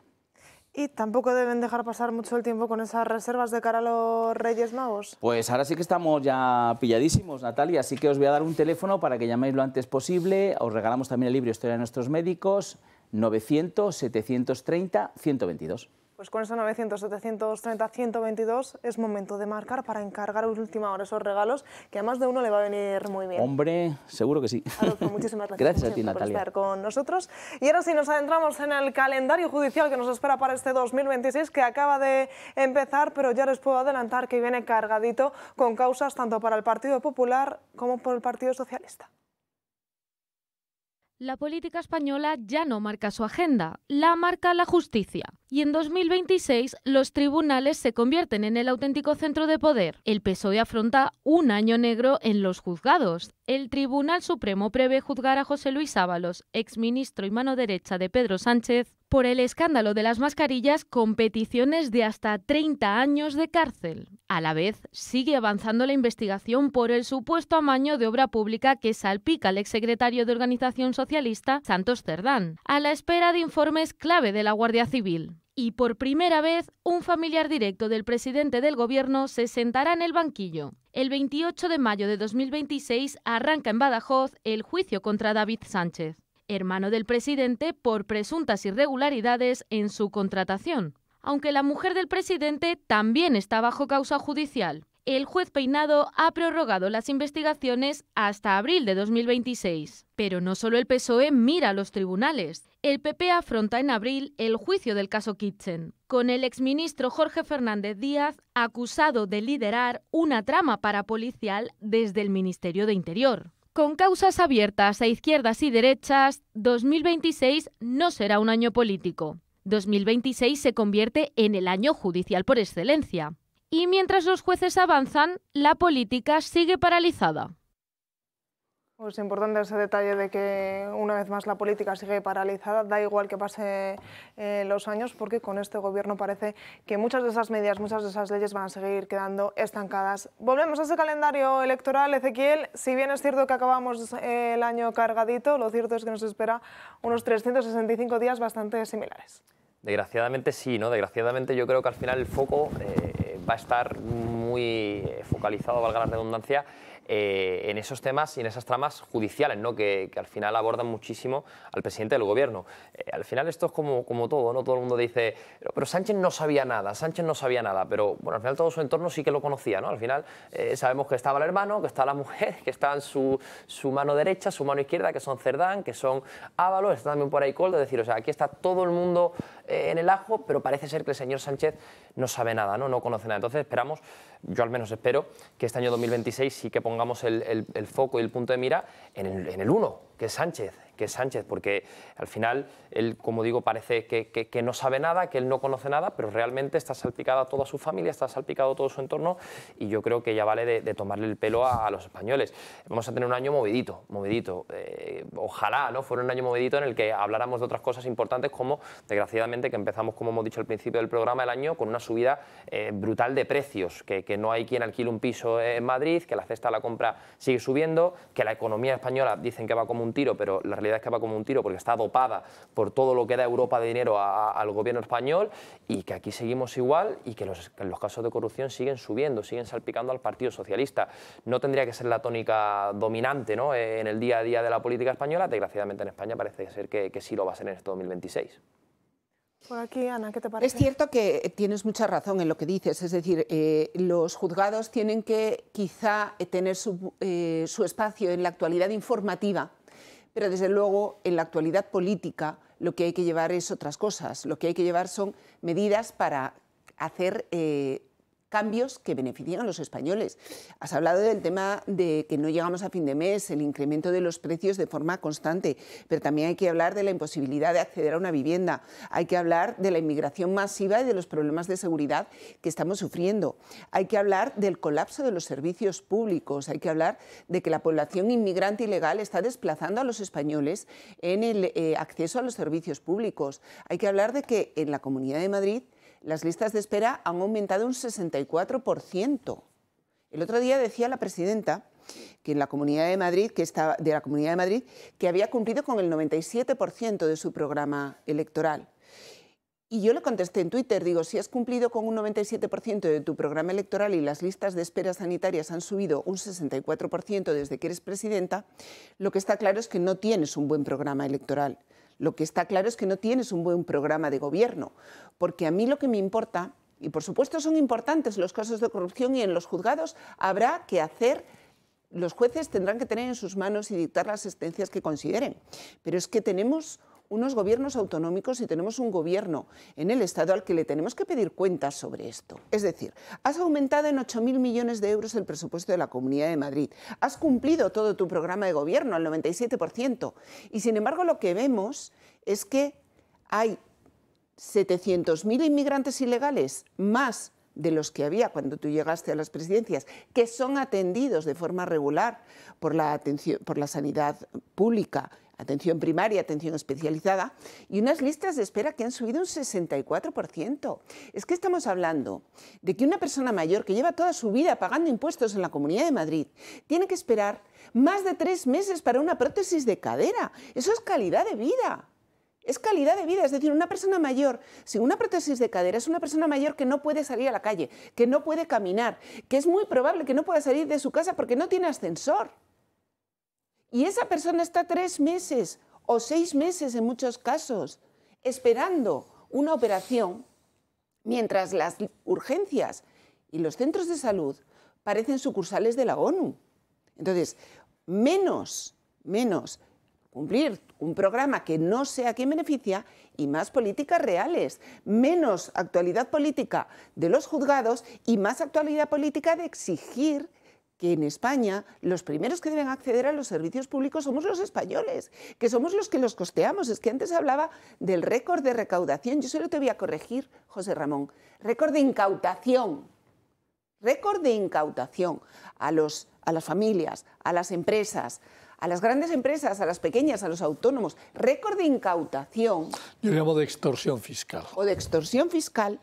Y tampoco deben dejar pasar mucho el tiempo con esas reservas de cara a los Reyes Magos. Pues ahora sí que estamos ya pilladísimos, Natalia, así que os voy a dar un teléfono para que llaméis lo antes posible. Os regalamos también el libro Historia de nuestros médicos, 900-730-122. Pues con ese 900-730-122 es momento de marcar para encargar a última hora esos regalos, que a más de uno le va a venir muy bien. Hombre, seguro que sí. Adolfo, muchísimas gracias. Gracias a ti, Natalia, por estar con nosotros. Y ahora sí nos adentramos en el calendario judicial que nos espera para este 2026, que acaba de empezar, pero ya les puedo adelantar que viene cargadito con causas tanto para el Partido Popular como por el Partido Socialista. La política española ya no marca su agenda, la marca la justicia. Y en 2026 los tribunales se convierten en el auténtico centro de poder. El PSOE afronta un año negro en los juzgados. El Tribunal Supremo prevé juzgar a José Luis Ábalos, exministro y mano derecha de Pedro Sánchez, por el escándalo de las mascarillas con peticiones de hasta 30 años de cárcel. A la vez, sigue avanzando la investigación por el supuesto amaño de obra pública que salpica al exsecretario de Organización Socialista, Santos Cerdán, a la espera de informes clave de la Guardia Civil. Y por primera vez, un familiar directo del presidente del Gobierno se sentará en el banquillo. El 28 de mayo de 2026 arranca en Badajoz el juicio contra David Sánchez, hermano del presidente, por presuntas irregularidades en su contratación. Aunque la mujer del presidente también está bajo causa judicial. El juez Peinado ha prorrogado las investigaciones hasta abril de 2026. Pero no solo el PSOE mira a los tribunales. El PP afronta en abril el juicio del caso Kitchen, con el exministro Jorge Fernández Díaz acusado de liderar una trama parapolicial desde el Ministerio de Interior. Con causas abiertas a izquierdas y derechas, 2026 no será un año político. 2026 se convierte en el año judicial por excelencia. Y mientras los jueces avanzan, la política sigue paralizada. Es importante ese detalle de que una vez más la política sigue paralizada, da igual que pase los años, porque con este gobierno parece que muchas de esas medidas, muchas de esas leyes van a seguir quedando estancadas. Volvemos a ese calendario electoral, Ezequiel. Si bien es cierto que acabamos el año cargadito, lo cierto es que nos espera unos 365 días bastante similares. Desgraciadamente sí, ¿no? Desgraciadamente yo creo que al final el foco va a estar muy focalizado, valga la redundancia, en esos temas y en esas tramas judiciales, ¿no? que al final abordan muchísimo al presidente del gobierno. Al final esto es como todo, ¿no? Todo el mundo dice, pero Sánchez no sabía nada, pero bueno, al final todo su entorno sí que lo conocía, ¿no? Al final sabemos que estaba el hermano, que está la mujer, que está en su mano derecha, su mano izquierda, que son Cerdán, que son Ábalos, está también por ahí Koldo, es decir, o sea, aquí está todo el mundo en el ajo, pero parece ser que el señor Sánchez no sabe nada, no conoce nada. Entonces esperamos, yo al menos espero, que este año 2026 sí que pongamos el foco y el punto de mira en el uno, que es Sánchez, porque al final él, como digo, parece que no sabe nada, que él no conoce nada, pero realmente está salpicada toda su familia, está salpicado todo su entorno, y yo creo que ya vale de tomarle el pelo a los españoles. Vamos a tener un año movidito. Ojalá no fuera un año movidito en el que habláramos de otras cosas importantes, como desgraciadamente que empezamos, como hemos dicho al principio del programa, el año con una subida brutal de precios, que no hay quien alquile un piso en Madrid, que la cesta de la compra sigue subiendo, que la economía española dicen que va como un tiro, pero la realidad es que va como un tiro porque está dopada por todo lo que da Europa de dinero al gobierno español, y que aquí seguimos igual, y que los casos de corrupción siguen subiendo, siguen salpicando al Partido Socialista. No tendría que ser la tónica dominante, ¿no? En el día a día de la política española. Desgraciadamente en España parece ser que sí lo va a ser en este 2026. Por aquí, Ana, ¿qué te parece? Es cierto que tienes mucha razón en lo que dices, es decir, los juzgados tienen que quizá tener su espacio en la actualidad informativa, pero desde luego en la actualidad política lo que hay que llevar es otras cosas. Lo que hay que llevar son medidas para hacer cambios que beneficien a los españoles. Has hablado del tema de que no llegamos a fin de mes, el incremento de los precios de forma constante, pero también hay que hablar de la imposibilidad de acceder a una vivienda, hay que hablar de la inmigración masiva y de los problemas de seguridad que estamos sufriendo, hay que hablar del colapso de los servicios públicos, hay que hablar de que la población inmigrante ilegal está desplazando a los españoles en el acceso a los servicios públicos, hay que hablar de que en la Comunidad de Madrid las listas de espera han aumentado un 64%. El otro día decía la presidenta que en la Comunidad de Madrid, que había cumplido con el 97% de su programa electoral. Y yo le contesté en Twitter, digo, si has cumplido con un 97% de tu programa electoral y las listas de espera sanitarias han subido un 64% desde que eres presidenta, lo que está claro es que no tienes un buen programa electoral. Lo que está claro es que no tienes un buen programa de gobierno, porque a mí lo que me importa, y por supuesto son importantes los casos de corrupción y en los juzgados habrá que hacer, los jueces tendrán que tener en sus manos y dictar las sentencias que consideren, pero es que tenemos unos gobiernos autonómicos y tenemos un gobierno en el Estado al que le tenemos que pedir cuentas sobre esto. Es decir, has aumentado en 8.000 millones de euros el presupuesto de la Comunidad de Madrid, has cumplido todo tu programa de gobierno al 97%, y sin embargo lo que vemos es que hay 700.000 inmigrantes ilegales más de los que había cuando tú llegaste a las presidencias, que son atendidos de forma regular por la sanidad pública, atención primaria, atención especializada, y unas listas de espera que han subido un 64%. Es que estamos hablando de que una persona mayor que lleva toda su vida pagando impuestos en la Comunidad de Madrid tiene que esperar más de 3 meses para una prótesis de cadera. Eso es calidad de vida. Es calidad de vida, es decir, una persona mayor sin una prótesis de cadera es una persona mayor que no puede salir a la calle, que no puede caminar, que es muy probable que no pueda salir de su casa porque no tiene ascensor. Y esa persona está 3 meses o 6 meses en muchos casos esperando una operación, mientras las urgencias y los centros de salud parecen sucursales de la ONU. Entonces, menos cumplir un programa que no sea a quien beneficia y más políticas reales, menos actualidad política de los juzgados y más actualidad política de exigir que en España los primeros que deben acceder a los servicios públicos somos los españoles, que somos los que los costeamos. Es que antes hablaba del récord de recaudación, yo solo te voy a corregir, José Ramón, récord de incautación a las familias, a las empresas, a las grandes empresas, a las pequeñas, a los autónomos, récord de incautación. Yo llamo de extorsión fiscal. O de extorsión fiscal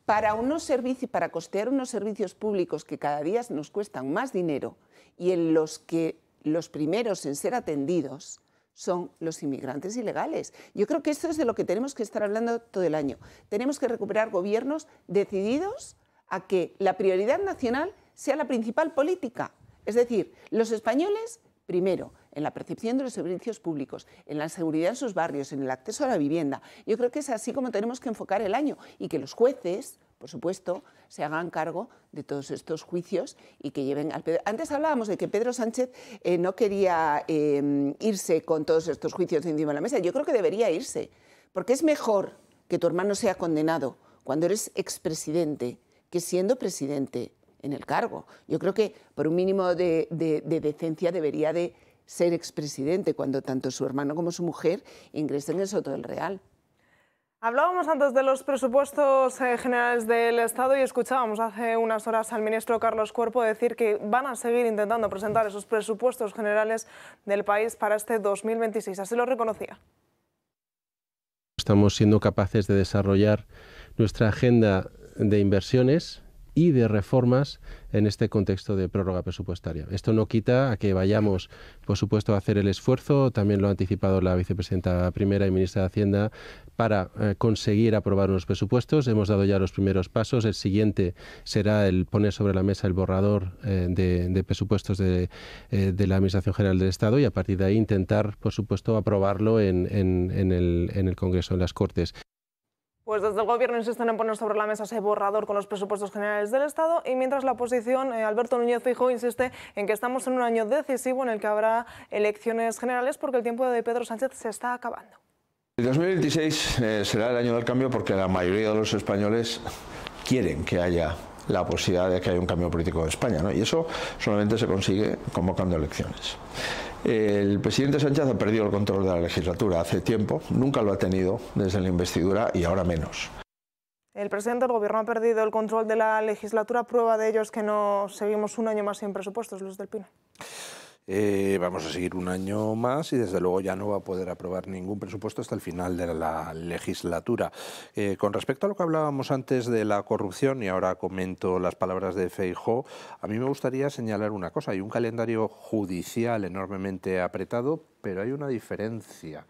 para unos servicios, para costear unos servicios públicos que cada día nos cuestan más dinero y en los que los primeros en ser atendidos son los inmigrantes ilegales. Yo creo que esto es de lo que tenemos que estar hablando todo el año. Tenemos que recuperar gobiernos decididos a que la prioridad nacional sea la principal política. Es decir, los españoles, primero, en la percepción de los servicios públicos, en la seguridad en sus barrios, en el acceso a la vivienda. Yo creo que es así como tenemos que enfocar el año y que los jueces, por supuesto, se hagan cargo de todos estos juicios y que lleven al... Antes hablábamos de que Pedro Sánchez no quería irse con todos estos juicios encima de la mesa. Yo creo que debería irse, porque es mejor que tu hermano sea condenado cuando eres expresidente que siendo presidente en el cargo. Yo creo que por un mínimo de decencia debería de ser expresidente cuando tanto su hermano como su mujer ingresen en el Soto del Real. Hablábamos antes de los presupuestos generales del Estado y escuchábamos hace unas horas al ministro Carlos Cuerpo decir que van a seguir intentando presentar esos presupuestos generales del país para este 2026. Así lo reconocía. Estamos siendo capaces de desarrollar nuestra agenda de inversiones y de reformas en este contexto de prórroga presupuestaria. Esto no quita a que vayamos, por supuesto, a hacer el esfuerzo, también lo ha anticipado la vicepresidenta primera y ministra de Hacienda, para conseguir aprobar unos presupuestos. Hemos dado ya los primeros pasos. El siguiente será el poner sobre la mesa el borrador de presupuestos de la Administración General del Estado y a partir de ahí intentar, por supuesto, aprobarlo en el Congreso, en las Cortes. Pues desde el Gobierno insisten en poner sobre la mesa ese borrador con los presupuestos generales del Estado y mientras la oposición, Alberto Núñez Feijóo, insiste en que estamos en un año decisivo en el que habrá elecciones generales porque el tiempo de Pedro Sánchez se está acabando. El 2026 será el año del cambio porque la mayoría de los españoles quieren que haya la posibilidad de que haya un cambio político en España, ¿no? Y eso solamente se consigue convocando elecciones. El presidente Sánchez ha perdido el control de la legislatura hace tiempo, nunca lo ha tenido desde la investidura y ahora menos. El presidente del Gobierno ha perdido el control de la legislatura. Prueba de ello es que no seguimos un año más sin presupuestos, Luis del Pino. Vamos a seguir un año más y desde luego ya no va a poder aprobar ningún presupuesto hasta el final de la legislatura. Con respecto a lo que hablábamos antes de la corrupción, y ahora comento las palabras de Feijóo, a mí me gustaría señalar una cosa. Hay un calendario judicial enormemente apretado, pero hay una diferencia.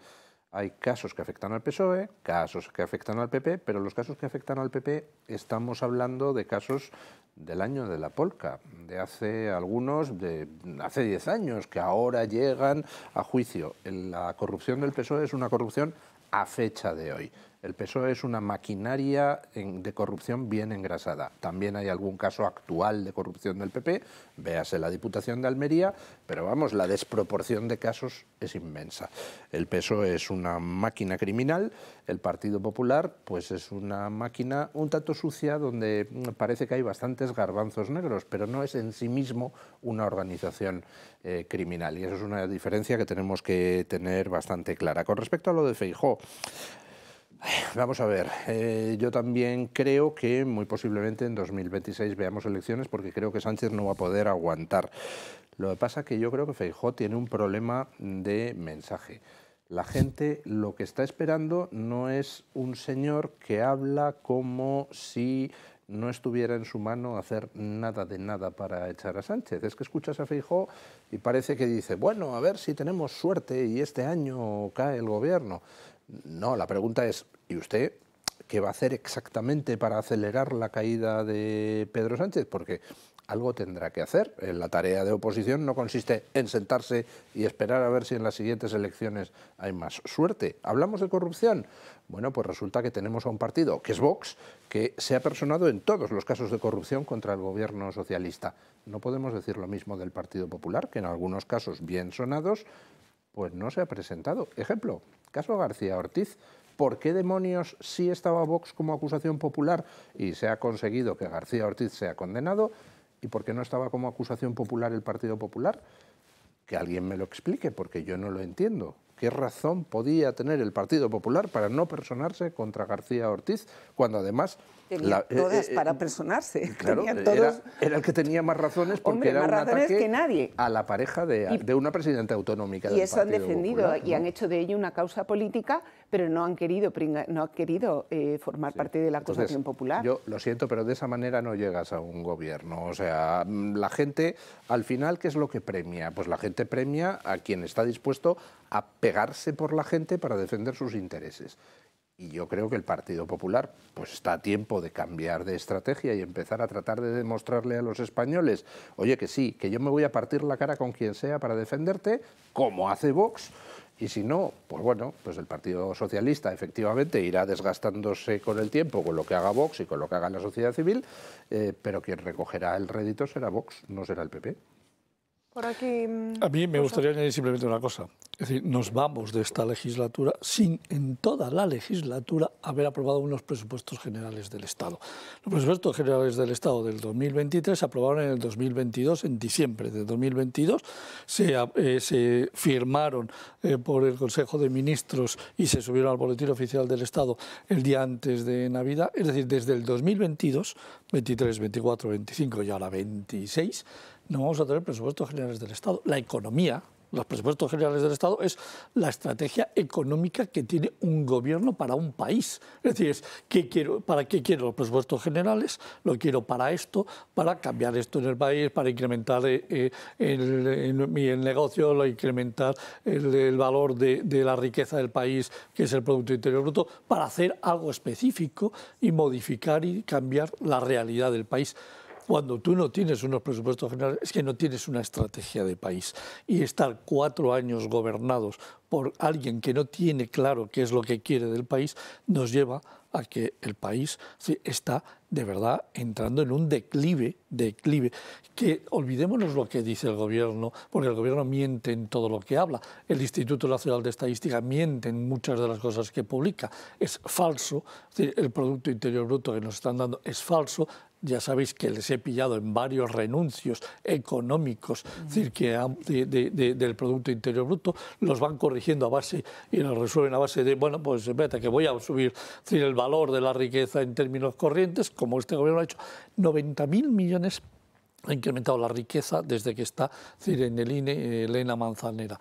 Hay casos que afectan al PSOE, casos que afectan al PP, pero los casos que afectan al PP estamos hablando de casos del año de la polca, de hace algunos, de hace 10 años, que ahora llegan a juicio. La corrupción del PSOE es una corrupción a fecha de hoy. El PSOE es una maquinaria de corrupción bien engrasada. También hay algún caso actual de corrupción del PP, véase la Diputación de Almería, pero vamos, la desproporción de casos es inmensa. El PSOE es una máquina criminal, el Partido Popular pues es una máquina un tanto sucia donde parece que hay bastantes garbanzos negros, pero no es en sí mismo una organización criminal. Y eso es una diferencia que tenemos que tener bastante clara. Con respecto a lo de Feijóo, vamos a ver, yo también creo que muy posiblemente en 2026 veamos elecciones porque creo que Sánchez no va a poder aguantar. Lo que pasa es que yo creo que Feijóo tiene un problema de mensaje. La gente lo que está esperando no es un señor que habla como si no estuviera en su mano hacer nada de nada para echar a Sánchez. Es que escuchas a Feijóo y parece que dice, bueno, a ver si tenemos suerte y este año cae el gobierno. No, la pregunta es, ¿y usted qué va a hacer exactamente para acelerar la caída de Pedro Sánchez? Porque algo tendrá que hacer. La tarea de oposición no consiste en sentarse y esperar a ver si en las siguientes elecciones hay más suerte. ¿Hablamos de corrupción? Bueno, pues resulta que tenemos a un partido, que es Vox, que se ha personado en todos los casos de corrupción contra el gobierno socialista. No podemos decir lo mismo del Partido Popular, que en algunos casos bien sonados, pues no se ha presentado. Ejemplo, caso García Ortiz. ¿Por qué demonios sí estaba Vox como acusación popular y se ha conseguido que García Ortiz sea condenado? ¿Y por qué no estaba como acusación popular el Partido Popular? Que alguien me lo explique, porque yo no lo entiendo. ¿Qué razón podía tener el Partido Popular para no personarse contra García Ortiz, cuando además Tenía todas para personarse. Claro, todos... era el que tenía más razones porque Hombre, era más un razones ataque que nadie. a la pareja de una presidenta autonómica del Y eso han Partido defendido Popular, ¿no? y han hecho de ello una causa política, pero no han querido formar parte de la acusación popular. Yo lo siento, pero de esa manera no llegas a un gobierno. O sea, la gente, al final, ¿qué es lo que premia? Pues la gente premia a quien está dispuesto a pegarse por la gente para defender sus intereses. Y yo creo que el Partido Popular pues está a tiempo de cambiar de estrategia y empezar a tratar de demostrarle a los españoles, oye, que sí, que yo me voy a partir la cara con quien sea para defenderte, como hace Vox, y si no, pues bueno, pues el Partido Socialista efectivamente irá desgastándose con el tiempo con lo que haga Vox y con lo que haga la sociedad civil, pero quien recogerá el rédito será Vox, no será el PP. Por aquí, a mí me gustaría añadir simplemente una cosa. Es decir, nos vamos de esta legislatura sin en toda la legislatura haber aprobado unos presupuestos generales del Estado. Los presupuestos generales del Estado del 2023 se aprobaron en el 2022, en diciembre de 2022. Se firmaron por el Consejo de Ministros y se subieron al Boletín Oficial del Estado el día antes de Navidad. Es decir, desde el 2022, 23, 24, 25 y ahora 26, no vamos a tener presupuestos generales del Estado. La economía, los presupuestos generales del Estado, es la estrategia económica que tiene un gobierno para un país. Es decir, ¿para qué quiero los presupuestos generales? Lo quiero para esto, para cambiar esto en el país, para incrementar el negocio, incrementar el valor de la riqueza del país, que es el Producto Interior Bruto, para hacer algo específico y modificar y cambiar la realidad del país. Cuando tú no tienes unos presupuestos generales, es que no tienes una estrategia de país. Y estar 4 años gobernados por alguien que no tiene claro qué es lo que quiere del país, nos lleva a que el país está de verdad entrando en un declive, que olvidémonos lo que dice el gobierno, porque el gobierno miente en todo lo que habla, el Instituto Nacional de Estadística miente en muchas de las cosas que publica, es falso, el Producto Interior Bruto que nos están dando es falso. Ya sabéis que les he pillado en varios renuncios económicos del Producto Interior Bruto, los van corrigiendo a base y los resuelven a base de, bueno, pues espérate, que voy a subir el valor de la riqueza en términos corrientes, como este gobierno ha hecho. 90.000 millones ha incrementado la riqueza desde que está en el INE Elena Manzanera.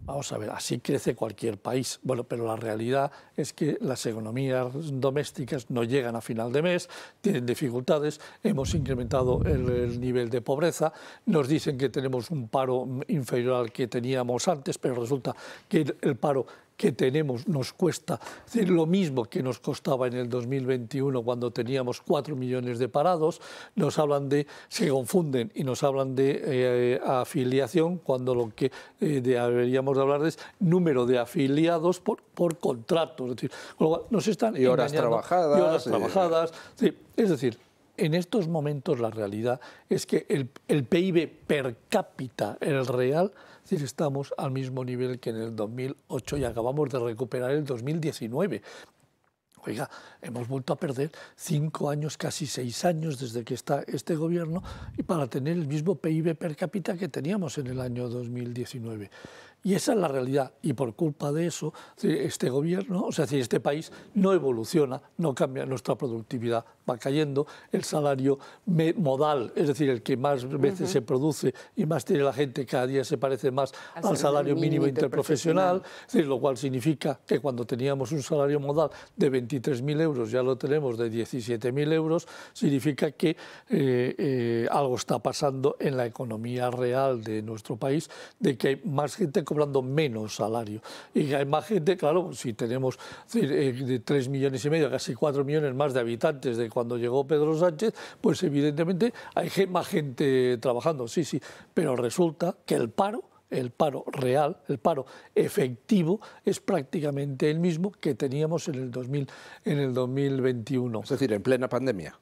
Vamos a ver, así crece cualquier país. Bueno, pero la realidad es que las economías domésticas no llegan a final de mes, tienen dificultades, hemos incrementado el nivel de pobreza, nos dicen que tenemos un paro inferior al que teníamos antes, pero resulta que el paro que tenemos nos cuesta lo mismo que nos costaba en el 2021 cuando teníamos 4 millones de parados, se confunden y nos hablan de afiliación cuando lo que deberíamos de hablar es número de afiliados por contrato, es decir, nos están y horas trabajadas. Y horas trabajadas, sí, es decir, en estos momentos la realidad es que el PIB per cápita, el real, es decir, estamos al mismo nivel que en el 2008 y acabamos de recuperar el 2019. Oiga, hemos vuelto a perder 5 años, casi 6 años desde que está este gobierno y para tener el mismo PIB per cápita que teníamos en el año 2019. Y esa es la realidad. Y por culpa de eso, este gobierno, este país no evoluciona, no cambia, nuestra productividad va cayendo, el salario modal, es decir, el que más veces se produce y más tiene la gente, cada día se parece más al salario mínimo interprofesional, lo cual significa que cuando teníamos un salario modal de 23.000 euros, ya lo tenemos de 17.000 euros, significa que algo está pasando en la economía real de nuestro país, de que hay más gente cobrando menos salario. Y hay más gente, claro, si tenemos de 3,5 millones, casi 4 millones más de habitantes de cuando llegó Pedro Sánchez, pues evidentemente hay más gente trabajando, sí, pero resulta que el paro real, el paro efectivo, es prácticamente el mismo que teníamos en el 2021. Es decir, en plena pandemia.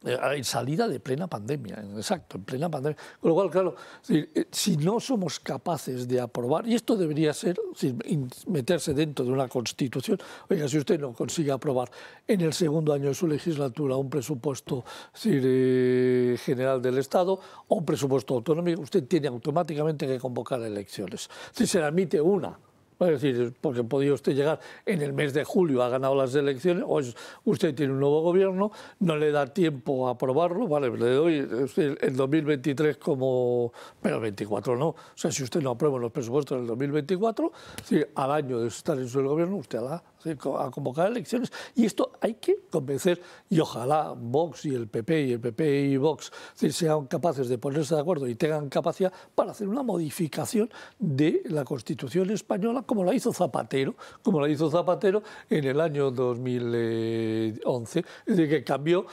En salida de plena pandemia, exacto, en plena pandemia. Con lo cual, claro, si no somos capaces de aprobar, y esto debería ser meterse dentro de una Constitución, oiga, si usted no consigue aprobar en el segundo año de su legislatura un presupuesto general del Estado o un presupuesto autonómico, usted tiene automáticamente que convocar elecciones. Si se le admite una Es decir, porque podía usted llegar en el mes de julio, ha ganado las elecciones, o usted tiene un nuevo gobierno, no le da tiempo a aprobarlo, vale, le doy el 2023 como... pero el 24 no. O sea, si usted no aprueba los presupuestos del 2024, sí, al año de estar en su gobierno, usted a convocar elecciones. Y esto hay que convencer, y ojalá Vox y el PP y Vox sean capaces de ponerse de acuerdo y tengan capacidad para hacer una modificación de la Constitución española, como la hizo Zapatero en el año 2011, es decir, que cambió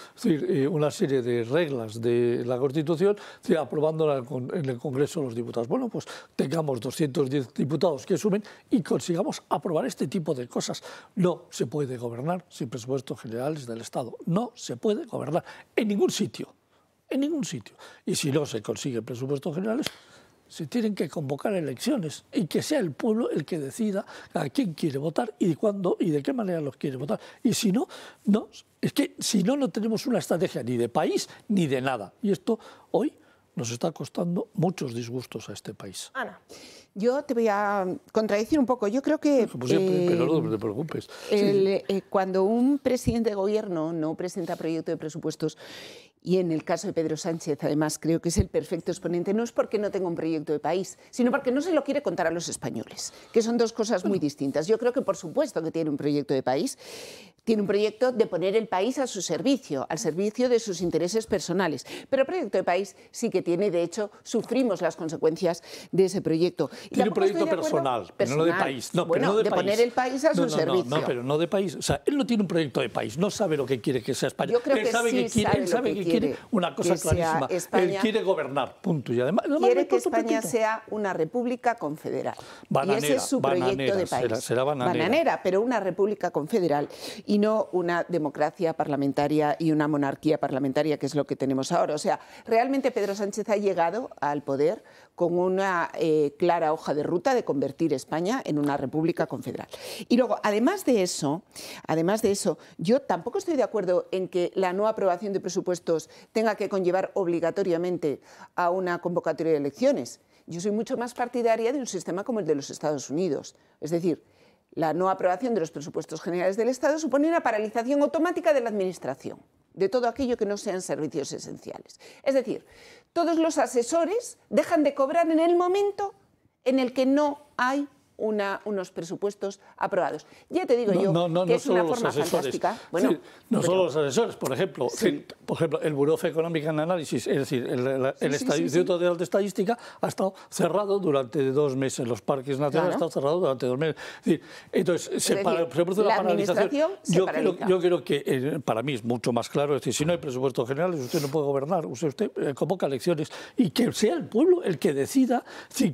una serie de reglas de la Constitución, aprobándola en el Congreso de los Diputados. Bueno, pues tengamos 210 diputados que sumen y consigamos aprobar este tipo de cosas. No se puede gobernar sin presupuestos generales del Estado. No se puede gobernar en ningún sitio. En ningún sitio. Y si no se consiguen presupuestos generales, se tienen que convocar elecciones y que sea el pueblo el que decida a quién quiere votar y cuándo y de qué manera los quiere votar. Y si no, es que si no, no tenemos una estrategia ni de país ni de nada. Y esto hoy nos está costando muchos disgustos a este país. Ana. Yo te voy a contradecir un poco. Yo creo que... Como siempre, pero no te preocupes. Cuando un presidente de gobierno no presenta proyecto de presupuestos, y en el caso de Pedro Sánchez, además, creo que es el perfecto exponente, no es porque no tenga un proyecto de país, sino porque no se lo quiere contar a los españoles, que son dos cosas muy distintas. Yo creo que, por supuesto, que tiene un proyecto de país, tiene un proyecto de poner el país a su servicio, al servicio de sus intereses personales. Pero el proyecto de país sí que tiene, de hecho, sufrimos las consecuencias de ese proyecto. Tiene un proyecto personal, pero no de país. No, bueno, pero no de poner el país a su servicio. No, pero no de país. O sea, él no tiene un proyecto de país, no sabe lo que quiere que sea España. Yo creo él sabe que quiere una cosa clarísima. Él quiere gobernar, punto. Y además quiere que España sea una república confederal. Bananera, y ese es su proyecto de país. Será bananera, pero una república confederal y no una democracia parlamentaria y una monarquía parlamentaria, que es lo que tenemos ahora. O sea, realmente Pedro Sánchez ha llegado al poder con una clara hoja de ruta de convertir España en una república confederal. Y luego, además de eso, yo tampoco estoy de acuerdo en que la no aprobación de presupuestos tenga que conllevar obligatoriamente a una convocatoria de elecciones. Yo soy mucho más partidaria de un sistema como el de los Estados Unidos. Es decir, la no aprobación de los presupuestos generales del Estado supone una paralización automática de la Administración, de todo aquello que no sean servicios esenciales. Es decir, todos los asesores dejan de cobrar en el momento en el que no hay unos presupuestos aprobados. Ya te digo que es una forma fantástica. Bueno, sí, no solo los asesores, por ejemplo, el Bureau of Economic Analysis, es decir, el Instituto de Estadística ha estado cerrado durante 2 meses, los parques nacionales han estado cerrados durante 2 meses. Es decir, entonces, se produce una paralización. Yo creo que para mí es mucho más claro, es decir, si no hay presupuestos generales, usted no puede gobernar, usted convoca elecciones y que sea el pueblo el que decida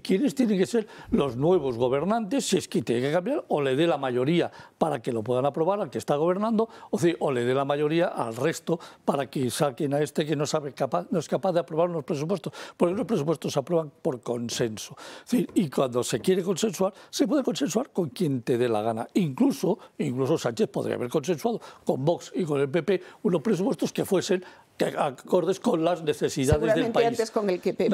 quiénes tienen que ser los nuevos gobernantes, si es que tiene que cambiar, o le dé la mayoría para que lo puedan aprobar al que está gobernando, o le dé la mayoría al resto para que saquen a este que no es capaz de aprobar unos presupuestos, porque los presupuestos se aprueban por consenso. Y cuando se quiere consensuar, se puede consensuar con quien te dé la gana. Incluso Sánchez podría haber consensuado con Vox y con el PP unos presupuestos que fuesen acordes con las necesidades del país. Antes con el PP,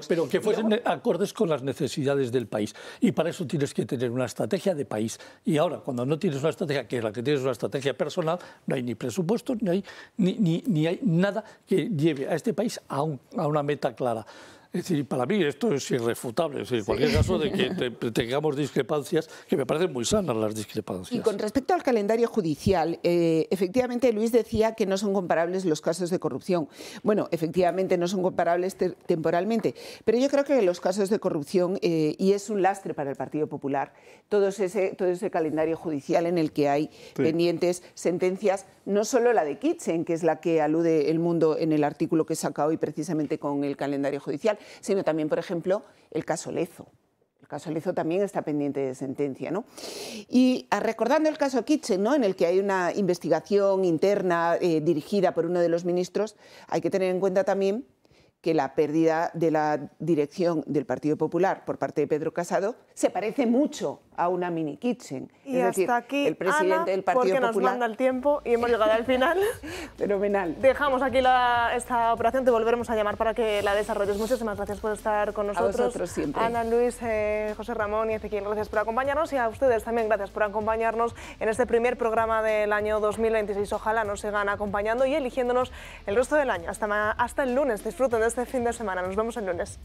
pero que fuesen acordes con las necesidades del país. Y para eso tienes que tener una estrategia de país. Y ahora, cuando no tienes una estrategia, que es la que tienes una estrategia personal, no hay ni presupuestos, ni hay nada que lleve a este país a una meta clara. Es decir, para mí esto es irrefutable. Es decir, en cualquier caso de que tengamos discrepancias, que me parecen muy sanas las discrepancias. Y con respecto al calendario judicial, efectivamente Luis decía que no son comparables los casos de corrupción. Bueno, efectivamente no son comparables temporalmente, pero yo creo que los casos de corrupción, y es un lastre para el Partido Popular, todo ese calendario judicial en el que hay pendientes sentencias, no solo la de Kitchen, que es la que alude El Mundo en el artículo que saca hoy precisamente con el calendario judicial, sino también, por ejemplo, el caso Lezo. El caso Lezo también está pendiente de sentencia, ¿no? Y recordando el caso Kitchen, ¿no?, en el que hay una investigación interna dirigida por uno de los ministros, hay que tener en cuenta también que la pérdida de la dirección del Partido Popular por parte de Pedro Casado se parece mucho a una mini kitchen. Y es hasta decir, aquí, el presidente Ana, del Partido porque Popular... nos manda el tiempo y hemos llegado al final. Fenomenal. Dejamos aquí esta operación, te volveremos a llamar para que la desarrolles. Muchísimas gracias por estar con nosotros. A vosotros siempre. Ana, Luis, José Ramón y Ezequiel, gracias por acompañarnos, y a ustedes también gracias por acompañarnos en este primer programa del año 2026. Ojalá nos sigan acompañando y eligiéndonos el resto del año. Hasta el lunes. Disfruten de este fin de semana. Nos vemos el lunes.